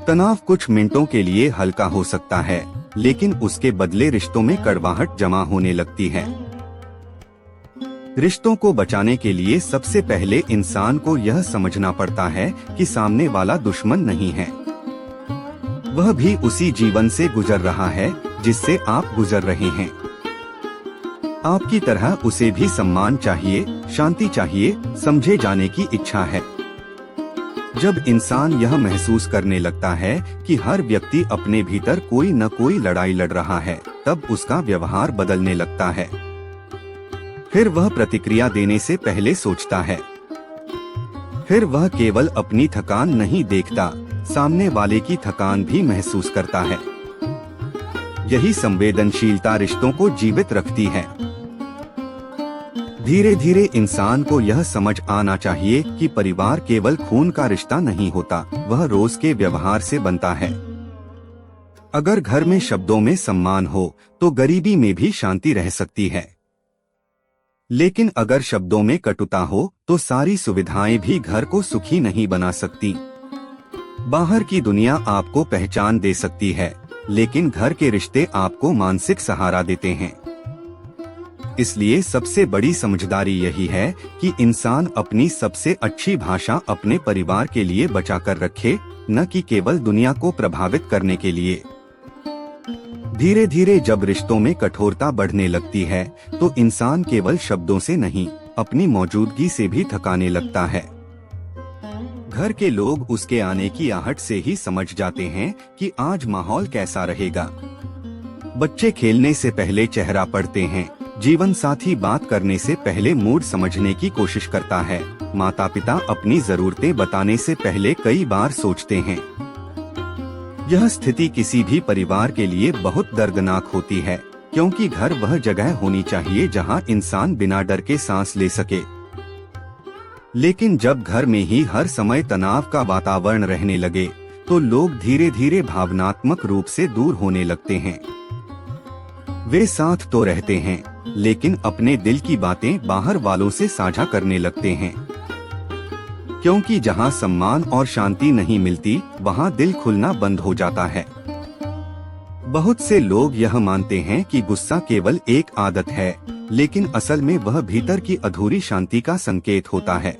तनाव कुछ मिनटों के लिए हल्का हो सकता है, लेकिन उसके बदले रिश्तों में कड़वाहट जमा होने लगती है। रिश्तों को बचाने के लिए सबसे पहले इंसान को यह समझना पड़ता है कि सामने वाला दुश्मन नहीं है। वह भी उसी जीवन से गुजर रहा है जिससे आप गुजर रहे हैं। आपकी तरह उसे भी सम्मान चाहिए, शांति चाहिए, समझे जाने की इच्छा है। जब इंसान यह महसूस करने लगता है कि हर व्यक्ति अपने भीतर कोई न कोई लड़ाई लड़ रहा है, तब उसका व्यवहार बदलने लगता है। फिर वह प्रतिक्रिया देने से पहले सोचता है। फिर वह केवल अपनी थकान नहीं देखता, सामने वाले की थकान भी महसूस करता है। यही संवेदनशीलता रिश्तों को जीवित रखती है। धीरे धीरे इंसान को यह समझ आना चाहिए कि परिवार केवल खून का रिश्ता नहीं होता, वह रोज के व्यवहार से बनता है। अगर घर में शब्दों में सम्मान हो, तो गरीबी में भी शांति रह सकती है। लेकिन अगर शब्दों में कटुता हो, तो सारी सुविधाएं भी घर को सुखी नहीं बना सकती। बाहर की दुनिया आपको पहचान दे सकती है, लेकिन घर के रिश्ते आपको मानसिक सहारा देते हैं। इसलिए सबसे बड़ी समझदारी यही है कि इंसान अपनी सबसे अच्छी भाषा अपने परिवार के लिए बचा कर रखे, न कि केवल दुनिया को प्रभावित करने के लिए। धीरे धीरे जब रिश्तों में कठोरता बढ़ने लगती है, तो इंसान केवल शब्दों से नहीं, अपनी मौजूदगी से भी थकाने लगता है। घर के लोग उसके आने की आहट से ही समझ जाते हैं कि आज माहौल कैसा रहेगा। बच्चे खेलने से पहले चेहरा पढ़ते हैं, जीवन साथी बात करने से पहले मूड समझने की कोशिश करता है, माता पिता अपनी जरूरतें बताने से पहले कई बार सोचते हैं। यह स्थिति किसी भी परिवार के लिए बहुत दर्दनाक होती है, क्योंकि घर वह जगह होनी चाहिए जहां इंसान बिना डर के सांस ले सके। लेकिन जब घर में ही हर समय तनाव का वातावरण रहने लगे, तो लोग धीरे धीरे भावनात्मक रूप से दूर होने लगते हैं। वे साथ तो रहते हैं, लेकिन अपने दिल की बातें बाहर वालों से साझा करने लगते हैं। क्योंकि जहां सम्मान और शांति नहीं मिलती, वहां दिल खुलना बंद हो जाता है। बहुत से लोग यह मानते हैं कि गुस्सा केवल एक आदत है, लेकिन असल में वह भीतर की अधूरी शांति का संकेत होता है।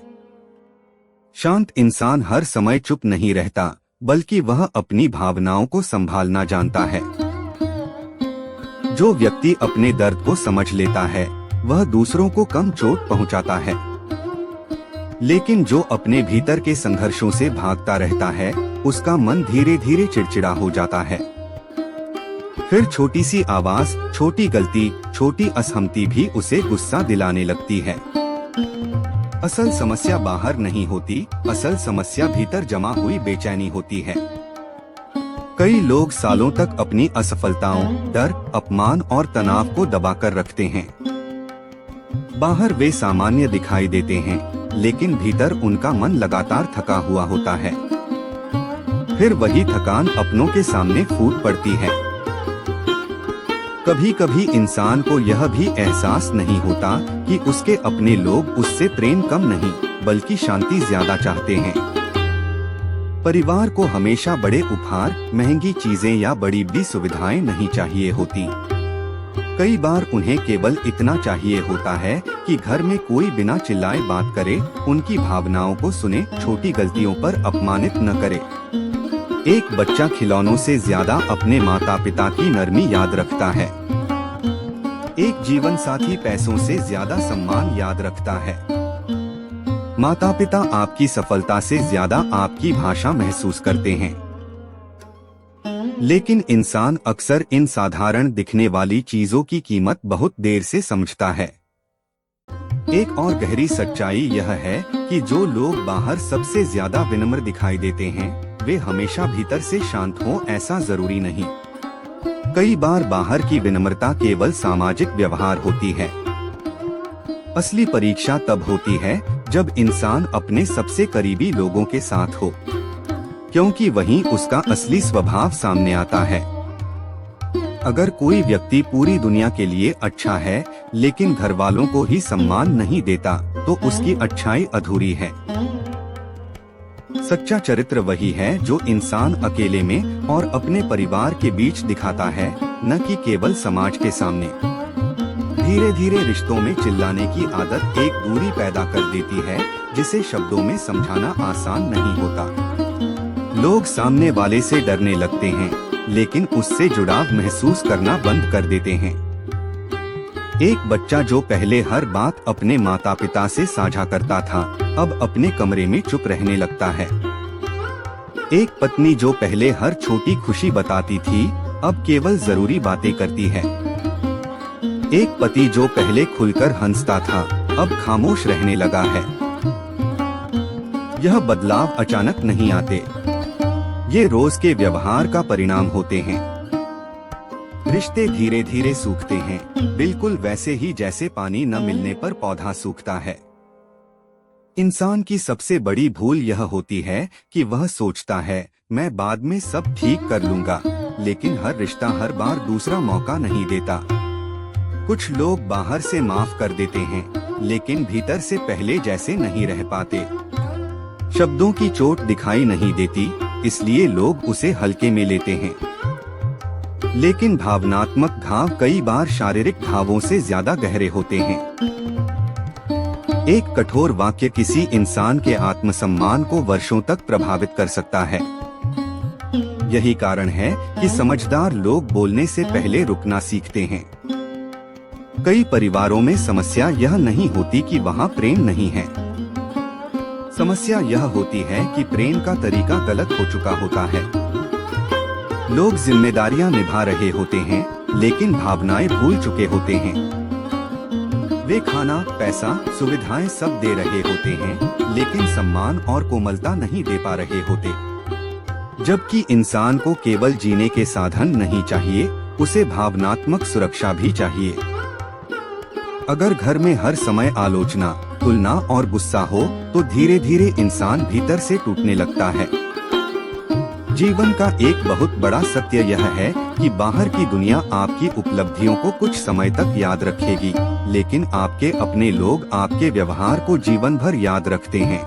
शांत इंसान हर समय चुप नहीं रहता, बल्कि वह अपनी भावनाओं को संभालना जानता है। जो व्यक्ति अपने दर्द को समझ लेता है, वह दूसरों को कम चोट पहुंचाता है। लेकिन जो अपने भीतर के संघर्षों से भागता रहता है, उसका मन धीरे धीरे चिड़चिड़ा हो जाता है। फिर छोटी सी आवाज, छोटी गलती, छोटी असहमति भी उसे गुस्सा दिलाने लगती है। असल समस्या बाहर नहीं होती, असल समस्या भीतर जमा हुई बेचैनी होती है। कई लोग सालों तक अपनी असफलताओं, डर, अपमान और तनाव को दबाकर रखते हैं। बाहर वे सामान्य दिखाई देते हैं, लेकिन भीतर उनका मन लगातार थका हुआ होता है। फिर वही थकान अपनों के सामने फूट पड़ती है। कभी कभी इंसान को यह भी एहसास नहीं होता कि उसके अपने लोग उससे प्रेम कम नहीं, बल्कि शांति ज्यादा चाहते हैं। परिवार को हमेशा बड़े उपहार, महंगी चीजें या बड़ी सुविधाएं नहीं चाहिए होती। कई बार उन्हें केवल इतना चाहिए होता है कि घर में कोई बिना चिल्लाए बात करे, उनकी भावनाओं को सुने, छोटी गलतियों पर अपमानित न करे। एक बच्चा खिलौनों से ज्यादा अपने माता पिता की नरमी याद रखता है। एक जीवन साथी पैसों से ज्यादा सम्मान याद रखता है। माता पिता आपकी सफलता से ज्यादा आपकी भाषा महसूस करते हैं। लेकिन इंसान अक्सर इन साधारण दिखने वाली चीजों की कीमत बहुत देर से समझता है। एक और गहरी सच्चाई यह है कि जो लोग बाहर सबसे ज्यादा विनम्र दिखाई देते हैं, वे हमेशा भीतर से शांत हों, ऐसा जरूरी नहीं। कई बार बाहर की विनम्रता केवल सामाजिक व्यवहार होती है। असली परीक्षा तब होती है जब इंसान अपने सबसे करीबी लोगों के साथ हो, क्योंकि वहीं उसका असली स्वभाव सामने आता है। अगर कोई व्यक्ति पूरी दुनिया के लिए अच्छा है, लेकिन घर वालों को ही सम्मान नहीं देता, तो उसकी अच्छाई अधूरी है। सच्चा चरित्र वही है जो इंसान अकेले में और अपने परिवार के बीच दिखाता है, न कि केवल समाज के सामने। धीरे धीरे रिश्तों में चिल्लाने की आदत एक दूरी पैदा कर देती है, जिसे शब्दों में समझाना आसान नहीं होता। लोग सामने वाले से डरने लगते हैं, लेकिन उससे जुड़ाव महसूस करना बंद कर देते हैं। एक बच्चा जो पहले हर बात अपने माता पिता से साझा करता था, अब अपने कमरे में चुप रहने लगता है। एक पत्नी जो पहले हर छोटी खुशी बताती थी, अब केवल जरूरी बातें करती है। एक पति जो पहले खुलकर हंसता था, अब खामोश रहने लगा है। यह बदलाव अचानक नहीं आते, ये रोज के व्यवहार का परिणाम होते हैं। रिश्ते धीरे धीरे सूखते हैं, बिल्कुल वैसे ही जैसे पानी न मिलने पर पौधा सूखता है। इंसान की सबसे बड़ी भूल यह होती है कि वह सोचता है, मैं बाद में सब ठीक कर लूंगा, लेकिन हर रिश्ता हर बार दूसरा मौका नहीं देता। कुछ लोग बाहर से माफ कर देते हैं, लेकिन भीतर से पहले जैसे नहीं रह पाते। शब्दों की चोट दिखाई नहीं देती, इसलिए लोग उसे हल्के में लेते हैं। लेकिन भावनात्मक घाव कई बार शारीरिक घावों से ज्यादा गहरे होते हैं। एक कठोर वाक्य किसी इंसान के आत्मसम्मान को वर्षों तक प्रभावित कर सकता है। यही कारण है कि समझदार लोग बोलने से पहले रुकना सीखते हैं। कई परिवारों में समस्या यह नहीं होती कि वहाँ प्रेम नहीं है। समस्या यह होती है कि प्रेम का तरीका गलत हो चुका होता है। लोग जिम्मेदारियां निभा रहे होते हैं, लेकिन भावनाएं भूल चुके होते हैं। वे खाना, पैसा, सुविधाएं सब दे रहे होते हैं, लेकिन सम्मान और कोमलता नहीं दे पा रहे होते। जबकि इंसान को केवल जीने के साधन नहीं चाहिए, उसे भावनात्मक सुरक्षा भी चाहिए। अगर घर में हर समय आलोचना, तुलना और गुस्सा हो, तो धीरे धीरे इंसान भीतर से टूटने लगता है। जीवन का एक बहुत बड़ा सत्य यह है कि बाहर की दुनिया आपकी उपलब्धियों को कुछ समय तक याद रखेगी, लेकिन आपके अपने लोग आपके व्यवहार को जीवन भर याद रखते हैं।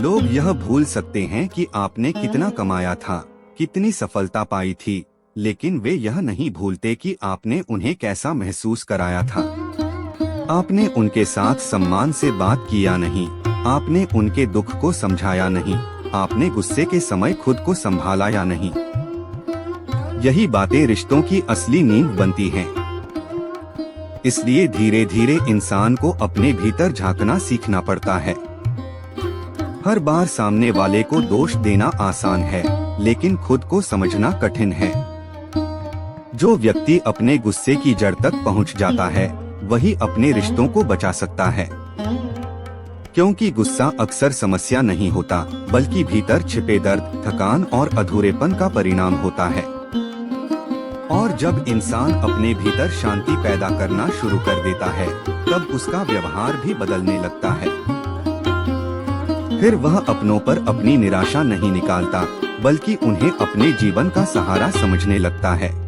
लोग यह भूल सकते हैं कि आपने कितना कमाया था, कितनी सफलता पाई थी, लेकिन वे यह नहीं भूलते कि आपने उन्हें कैसा महसूस कराया था। आपने उनके साथ सम्मान से बात किया नहीं, आपने उनके दुख को समझाया नहीं, आपने गुस्से के समय खुद को संभाला या नहीं। यही बातें रिश्तों की असली नींव बनती हैं। इसलिए धीरे धीरे इंसान को अपने भीतर झांकना सीखना पड़ता है। हर बार सामने वाले को दोष देना आसान है, लेकिन खुद को समझना कठिन है। जो व्यक्ति अपने गुस्से की जड़ तक पहुंच जाता है, वही अपने रिश्तों को बचा सकता है। क्योंकि गुस्सा अक्सर समस्या नहीं होता, बल्कि भीतर छिपे दर्द, थकान और अधूरेपन का परिणाम होता है। और जब इंसान अपने भीतर शांति पैदा करना शुरू कर देता है, तब उसका व्यवहार भी बदलने लगता है। फिर वह अपनों पर अपनी निराशा नहीं निकालता, बल्कि उन्हें अपने जीवन का सहारा समझने लगता है।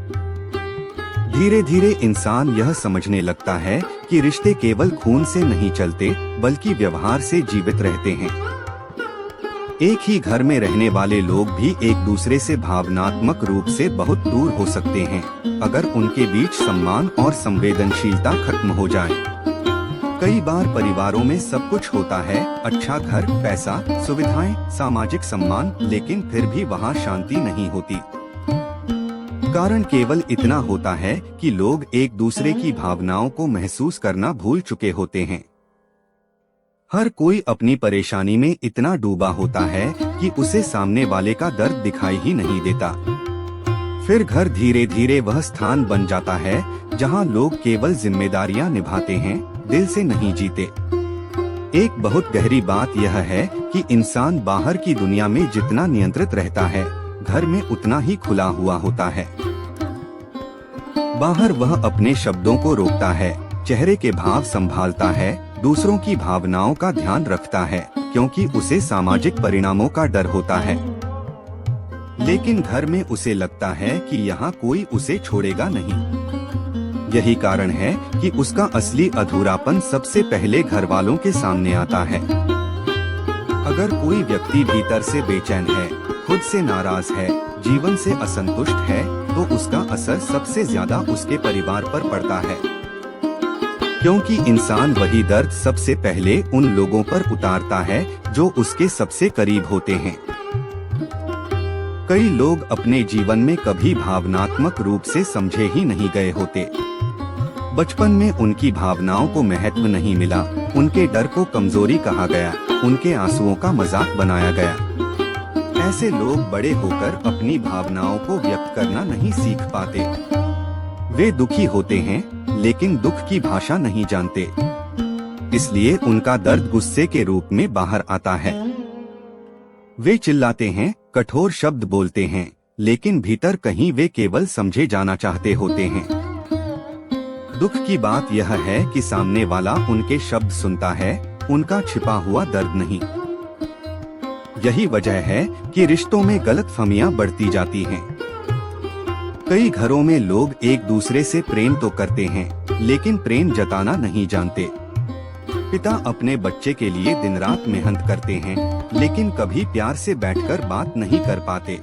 धीरे धीरे इंसान यह समझने लगता है कि रिश्ते केवल खून से नहीं चलते, बल्कि व्यवहार से जीवित रहते हैं। एक ही घर में रहने वाले लोग भी एक दूसरे से भावनात्मक रूप से बहुत दूर हो सकते हैं, अगर उनके बीच सम्मान और संवेदनशीलता खत्म हो जाए। कई बार परिवारों में सब कुछ होता है, अच्छा घर, पैसा, सुविधाएं, सामाजिक सम्मान, लेकिन फिर भी वहाँ शांति नहीं होती। कारण केवल इतना होता है कि लोग एक दूसरे की भावनाओं को महसूस करना भूल चुके होते हैं। हर कोई अपनी परेशानी में इतना डूबा होता है कि उसे सामने वाले का दर्द दिखाई ही नहीं देता। फिर घर धीरे धीरे वह स्थान बन जाता है जहां लोग केवल जिम्मेदारियां निभाते हैं, दिल से नहीं जीते। एक बहुत गहरी बात यह है कि इंसान बाहर की दुनिया में जितना नियंत्रित रहता है, घर में उतना ही खुला हुआ होता है। बाहर वह अपने शब्दों को रोकता है, चेहरे के भाव संभालता है, दूसरों की भावनाओं का ध्यान रखता है, क्योंकि उसे सामाजिक परिणामों का डर होता है। लेकिन घर में उसे लगता है कि यहाँ कोई उसे छोड़ेगा नहीं। यही कारण है कि उसका असली अधूरापन सबसे पहले घर वालों के सामने आता है। अगर कोई व्यक्ति भीतर से बेचैन है, खुद से नाराज है, जीवन से असंतुष्ट है, तो उसका असर सबसे ज्यादा उसके परिवार पर पड़ता है। क्योंकि इंसान वही दर्द सबसे पहले उन लोगों पर उतारता है जो उसके सबसे करीब होते हैं। कई लोग अपने जीवन में कभी भावनात्मक रूप से समझे ही नहीं गए होते। बचपन में उनकी भावनाओं को महत्व नहीं मिला, उनके डर को कमजोरी कहा गया, उनके आंसुओं का मजाक बनाया गया। ऐसे लोग बड़े होकर अपनी भावनाओं को व्यक्त करना नहीं सीख पाते। वे दुखी होते हैं, लेकिन दुख की भाषा नहीं जानते, इसलिए उनका दर्द गुस्से के रूप में बाहर आता है। वे चिल्लाते हैं, कठोर शब्द बोलते हैं, लेकिन भीतर कहीं वे केवल समझे जाना चाहते होते हैं। दुख की बात यह है कि सामने वाला उनके शब्द सुनता है, उनका छिपा हुआ दर्द नहीं। यही वजह है कि रिश्तों में गलतफहमियां बढ़ती जाती हैं। कई घरों में लोग एक दूसरे से प्रेम तो करते हैं, लेकिन प्रेम जताना नहीं जानते। पिता अपने बच्चे के लिए दिन रात मेहनत करते हैं, लेकिन कभी प्यार से बैठकर बात नहीं कर पाते।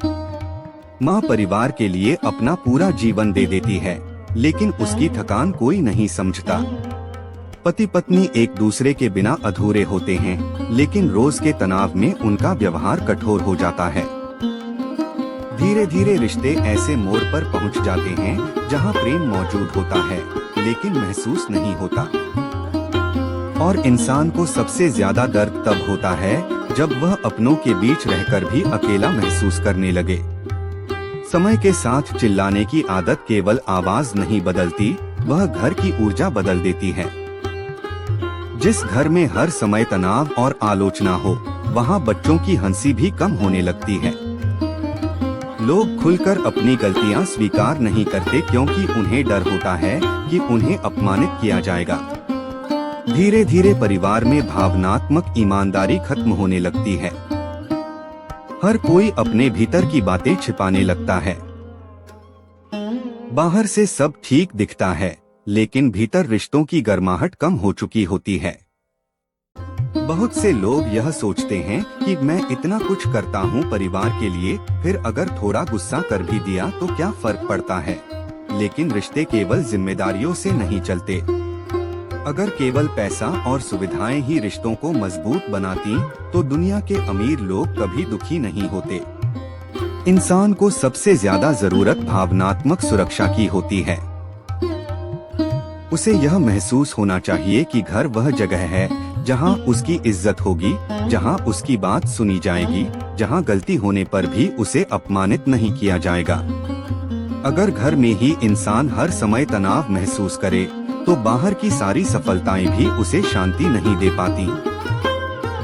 माँ परिवार के लिए अपना पूरा जीवन दे देती है, लेकिन उसकी थकान कोई नहीं समझता। पति पत्नी एक दूसरे के बिना अधूरे होते हैं, लेकिन रोज के तनाव में उनका व्यवहार कठोर हो जाता है। धीरे धीरे रिश्ते ऐसे मोड़ पर पहुंच जाते हैं जहां प्रेम मौजूद होता है, लेकिन महसूस नहीं होता। और इंसान को सबसे ज्यादा दर्द तब होता है जब वह अपनों के बीच रहकर भी अकेला महसूस करने लगे। समय के साथ चिल्लाने की आदत केवल आवाज नहीं बदलती, वह घर की ऊर्जा बदल देती है। जिस घर में हर समय तनाव और आलोचना हो, वहाँ बच्चों की हंसी भी कम होने लगती है। लोग खुलकर अपनी गलतियां स्वीकार नहीं करते, क्योंकि उन्हें डर होता है कि उन्हें अपमानित किया जाएगा। धीरे धीरे परिवार में भावनात्मक ईमानदारी खत्म होने लगती है। हर कोई अपने भीतर की बातें छिपाने लगता है। बाहर से सब ठीक दिखता है, लेकिन भीतर रिश्तों की गर्माहट कम हो चुकी होती है। बहुत से लोग यह सोचते हैं कि मैं इतना कुछ करता हूँ परिवार के लिए, फिर अगर थोड़ा गुस्सा कर भी दिया तो क्या फर्क पड़ता है। लेकिन रिश्ते केवल जिम्मेदारियों से नहीं चलते। अगर केवल पैसा और सुविधाएं ही रिश्तों को मजबूत बनाती, तो दुनिया के अमीर लोग कभी दुखी नहीं होते। इंसान को सबसे ज्यादा जरूरत भावनात्मक सुरक्षा की होती है। उसे यह महसूस होना चाहिए कि घर वह जगह है जहां उसकी इज्जत होगी, जहां उसकी बात सुनी जाएगी, जहां गलती होने पर भी उसे अपमानित नहीं किया जाएगा। अगर घर में ही इंसान हर समय तनाव महसूस करे, तो बाहर की सारी सफलताएं भी उसे शांति नहीं दे पाती।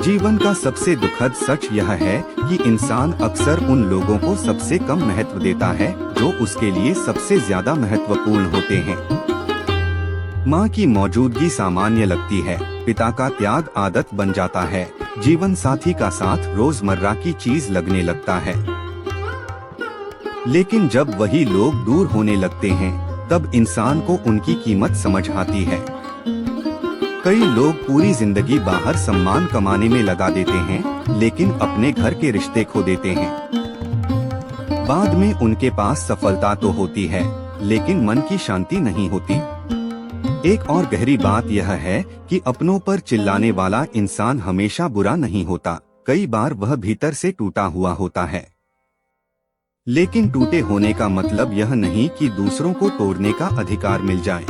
जीवन का सबसे दुखद सच यह है कि इंसान अक्सर उन लोगों को सबसे कम महत्व देता है जो उसके लिए सबसे ज्यादा महत्वपूर्ण होते हैं। माँ की मौजूदगी सामान्य लगती है, पिता का त्याग आदत बन जाता है, जीवन साथी का साथ रोजमर्रा की चीज लगने लगता है। लेकिन जब वही लोग दूर होने लगते हैं तब इंसान को उनकी कीमत समझ आती है। कई लोग पूरी जिंदगी बाहर सम्मान कमाने में लगा देते हैं, लेकिन अपने घर के रिश्ते खो देते हैं। बाद में उनके पास सफलता तो होती है, लेकिन मन की शांति नहीं होती। एक और गहरी बात यह है कि अपनों पर चिल्लाने वाला इंसान हमेशा बुरा नहीं होता, कई बार वह भीतर से टूटा हुआ होता है। लेकिन टूटे होने का मतलब यह नहीं कि दूसरों को तोड़ने का अधिकार मिल जाए।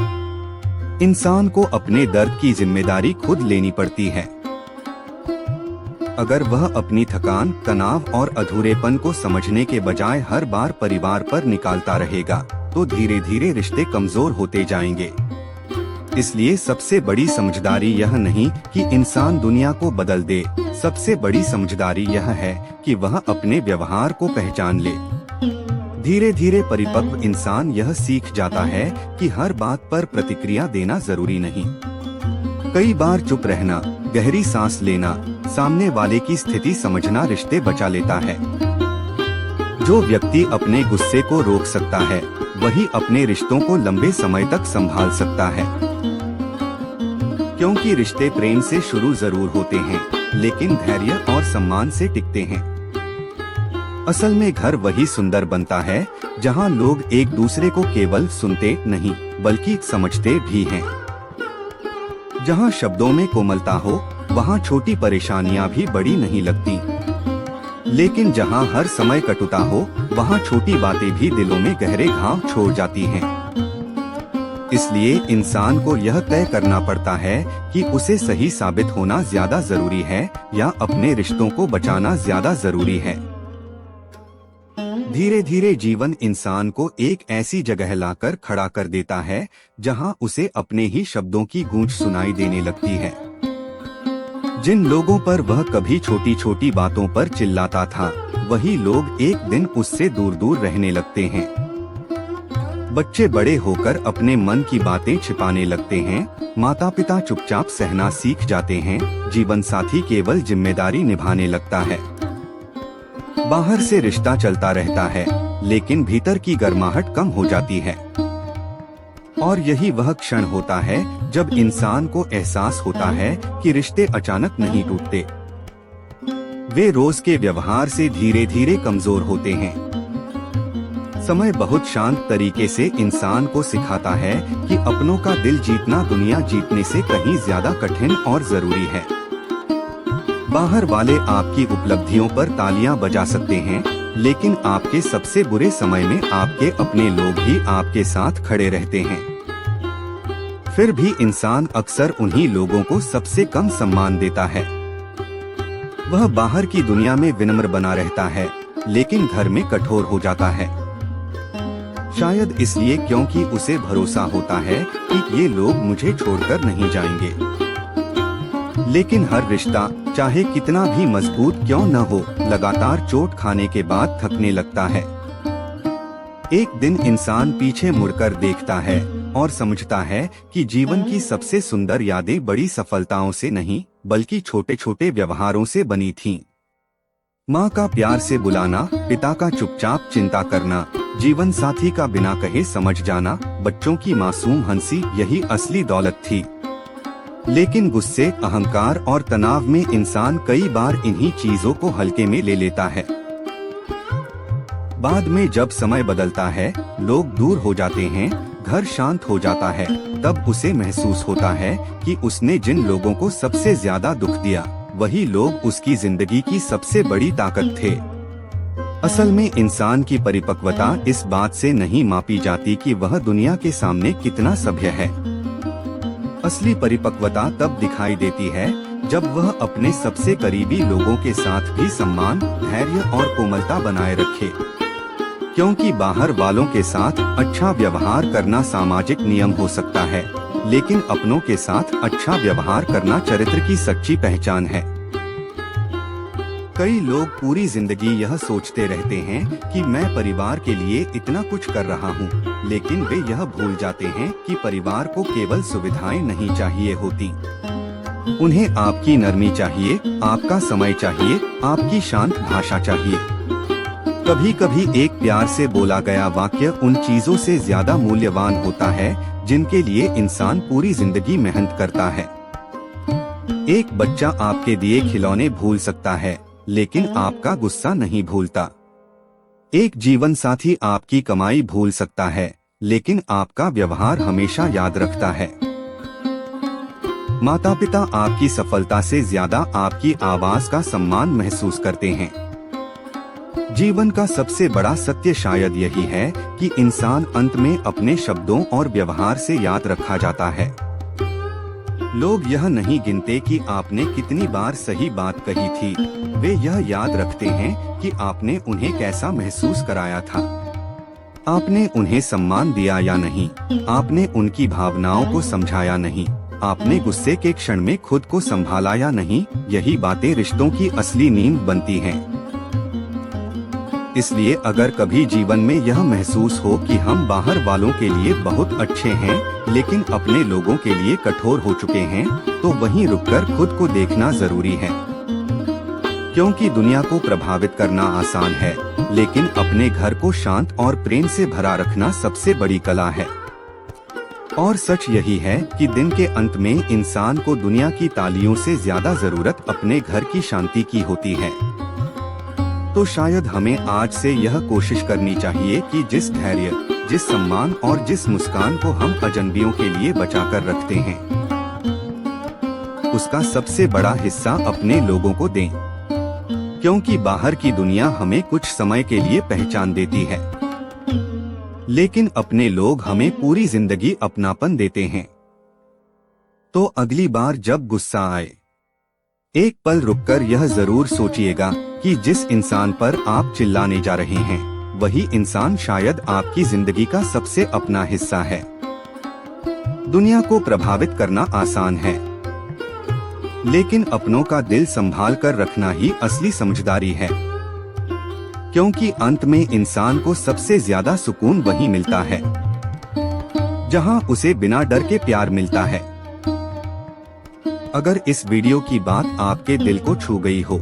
इंसान को अपने दर्द की जिम्मेदारी खुद लेनी पड़ती है। अगर वह अपनी थकान, तनाव और अधूरेपन को समझने के बजाय हर बार परिवार पर निकालता रहेगा, तो धीरे धीरे रिश्ते कमजोर होते जाएंगे। इसलिए सबसे बड़ी समझदारी यह नहीं कि इंसान दुनिया को बदल दे, सबसे बड़ी समझदारी यह है कि वह अपने व्यवहार को पहचान ले। धीरे धीरे परिपक्व इंसान यह सीख जाता है कि हर बात पर प्रतिक्रिया देना जरूरी नहीं। कई बार चुप रहना, गहरी सांस लेना, सामने वाले की स्थिति समझना रिश्ते बचा लेता है। जो व्यक्ति अपने गुस्से को रोक सकता है, वही अपने रिश्तों को लंबे समय तक संभाल सकता है। क्योंकि रिश्ते प्रेम से शुरू जरूर होते हैं, लेकिन धैर्य और सम्मान से टिकते हैं। असल में घर वही सुंदर बनता है जहां लोग एक दूसरे को केवल सुनते नहीं बल्कि समझते भी हैं। जहां शब्दों में कोमलता हो, वहां छोटी परेशानियां भी बड़ी नहीं लगती। लेकिन जहां हर समय कटुता हो, वहां छोटी बातें भी दिलों में गहरे घाव छोड़ जाती हैं। इसलिए इंसान को यह तय करना पड़ता है कि उसे सही साबित होना ज्यादा जरूरी है या अपने रिश्तों को बचाना ज्यादा जरूरी है। धीरे धीरे जीवन इंसान को एक ऐसी जगह लाकर खड़ा कर देता है जहां उसे अपने ही शब्दों की गूंज सुनाई देने लगती है। जिन लोगों पर वह कभी छोटी छोटी बातों पर चिल्लाता था, वही लोग एक दिन उससे दूर दूर रहने लगते हैं। बच्चे बड़े होकर अपने मन की बातें छिपाने लगते हैं, माता पिता चुपचाप सहना सीख जाते हैं, जीवन साथी केवल जिम्मेदारी निभाने लगता है। बाहर से रिश्ता चलता रहता है, लेकिन भीतर की गर्माहट कम हो जाती है। और यही वह क्षण होता है जब इंसान को एहसास होता है कि रिश्ते अचानक नहीं टूटते, वे रोज के व्यवहार से धीरे धीरे कमजोर होते हैं। समय बहुत शांत तरीके से इंसान को सिखाता है कि अपनों का दिल जीतना दुनिया जीतने से कहीं ज्यादा कठिन और जरूरी है। बाहर वाले आपकी उपलब्धियों पर तालियां बजा सकते हैं, लेकिन आपके सबसे बुरे समय में आपके अपने लोग ही आपके साथ खड़े रहते हैं। फिर भी इंसान अक्सर उन्हीं लोगों को सबसे कम सम्मान देता है। वह बाहर की दुनिया में विनम्र बना रहता है, लेकिन घर में कठोर हो जाता है। शायद इसलिए क्योंकि उसे भरोसा होता है कि ये लोग मुझे छोड़कर नहीं जाएंगे। लेकिन हर रिश्ता, चाहे कितना भी मजबूत क्यों न हो, लगातार चोट खाने के बाद थकने लगता है। एक दिन इंसान पीछे मुड़कर देखता है और समझता है कि जीवन की सबसे सुंदर यादें बड़ी सफलताओं से नहीं, बल्कि छोटे छोटे व्यवहारों से बनी थीं। माँ का प्यार से बुलाना, पिता का चुपचाप चिंता करना, जीवन साथी का बिना कहे समझ जाना, बच्चों की मासूम हंसी, यही असली दौलत थी। लेकिन गुस्से, अहंकार और तनाव में इंसान कई बार इन्हीं चीजों को हल्के में ले लेता है। बाद में जब समय बदलता है, लोग दूर हो जाते हैं, घर शांत हो जाता है, तब उसे महसूस होता है कि उसने जिन लोगों को सबसे ज्यादा दुख दिया, वही लोग उसकी जिंदगी की सबसे बड़ी ताकत थे। असल में इंसान की परिपक्वता इस बात से नहीं मापी जाती कि वह दुनिया के सामने कितना सभ्य है। असली परिपक्वता तब दिखाई देती है जब वह अपने सबसे करीबी लोगों के साथ भी सम्मान, धैर्य और कोमलता बनाए रखे। क्योंकि बाहर वालों के साथ अच्छा व्यवहार करना सामाजिक नियम हो सकता है, लेकिन अपनों के साथ अच्छा व्यवहार करना चरित्र की सच्ची पहचान है। कई लोग पूरी जिंदगी यह सोचते रहते हैं कि मैं परिवार के लिए इतना कुछ कर रहा हूँ, लेकिन वे यह भूल जाते हैं कि परिवार को केवल सुविधाएं नहीं चाहिए होती। उन्हें आपकी नरमी चाहिए, आपका समय चाहिए, आपकी शांत भाषा चाहिए। कभी कभी एक प्यार से बोला गया वाक्य उन चीजों से ज्यादा मूल्यवान होता है जिनके लिए इंसान पूरी जिंदगी मेहनत करता है। एक बच्चा आपके दिए खिलौने भूल सकता है, लेकिन आपका गुस्सा नहीं भूलता। एक जीवन साथी आपकी कमाई भूल सकता है, लेकिन आपका व्यवहार हमेशा याद रखता है। माता पिता आपकी सफलता से ज्यादा आपकी आवाज का सम्मान महसूस करते हैं। जीवन का सबसे बड़ा सत्य शायद यही है कि इंसान अंत में अपने शब्दों और व्यवहार से याद रखा जाता है। लोग यह नहीं गिनते कि आपने कितनी बार सही बात कही थी, वे यह याद रखते हैं कि आपने उन्हें कैसा महसूस कराया था। आपने उन्हें सम्मान दिया या नहीं, आपने उनकी भावनाओं को समझाया नहीं, आपने गुस्से के क्षण में खुद को संभाला या नहीं। यही बातें रिश्तों की असली नींव बनती हैं। इसलिए अगर कभी जीवन में यह महसूस हो कि हम बाहर वालों के लिए बहुत अच्छे हैं, लेकिन अपने लोगों के लिए कठोर हो चुके हैं, तो वहीं रुककर खुद को देखना जरूरी है। क्योंकि दुनिया को प्रभावित करना आसान है, लेकिन अपने घर को शांत और प्रेम से भरा रखना सबसे बड़ी कला है। और सच यही है कि दिन के अंत में इंसान को दुनिया की तालियों से ज्यादा जरूरत अपने घर की शांति की होती है। तो शायद हमें आज से यह कोशिश करनी चाहिए कि जिस धैर्य, जिस सम्मान और जिस मुस्कान को हम अजनबियों के लिए बचाकर रखते हैं, उसका सबसे बड़ा हिस्सा अपने लोगों को दें। क्योंकि बाहर की दुनिया हमें कुछ समय के लिए पहचान देती है, लेकिन अपने लोग हमें पूरी जिंदगी अपनापन देते हैं। तो अगली बार जब गुस्सा आए, एक पल रुककर यह जरूर सोचिएगा कि जिस इंसान पर आप चिल्लाने जा रहे हैं, वही इंसान शायद आपकी जिंदगी का सबसे अपना हिस्सा है। दुनिया को प्रभावित करना आसान है, लेकिन अपनों का दिल संभाल कर रखना ही असली समझदारी है। क्योंकि अंत में इंसान को सबसे ज्यादा सुकून वहीं मिलता है जहां उसे बिना डर के प्यार मिलता है। अगर इस वीडियो की बात आपके दिल को छू गई हो,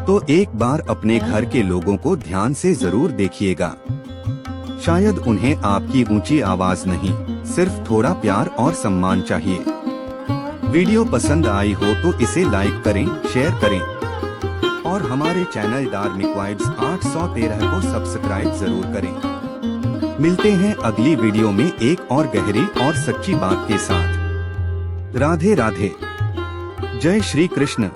तो एक बार अपने घर के लोगों को ध्यान से जरूर देखिएगा। शायद उन्हें आपकी ऊंची आवाज नहीं, सिर्फ थोड़ा प्यार और सम्मान चाहिए। वीडियो पसंद आई हो तो इसे लाइक करें, शेयर करें और हमारे चैनल धार्मिक वाइब्स 813 को सब्सक्राइब जरूर करें। मिलते हैं अगली वीडियो में एक और गहरी और सच्ची बात के साथ। राधे राधे। जय श्री कृष्ण।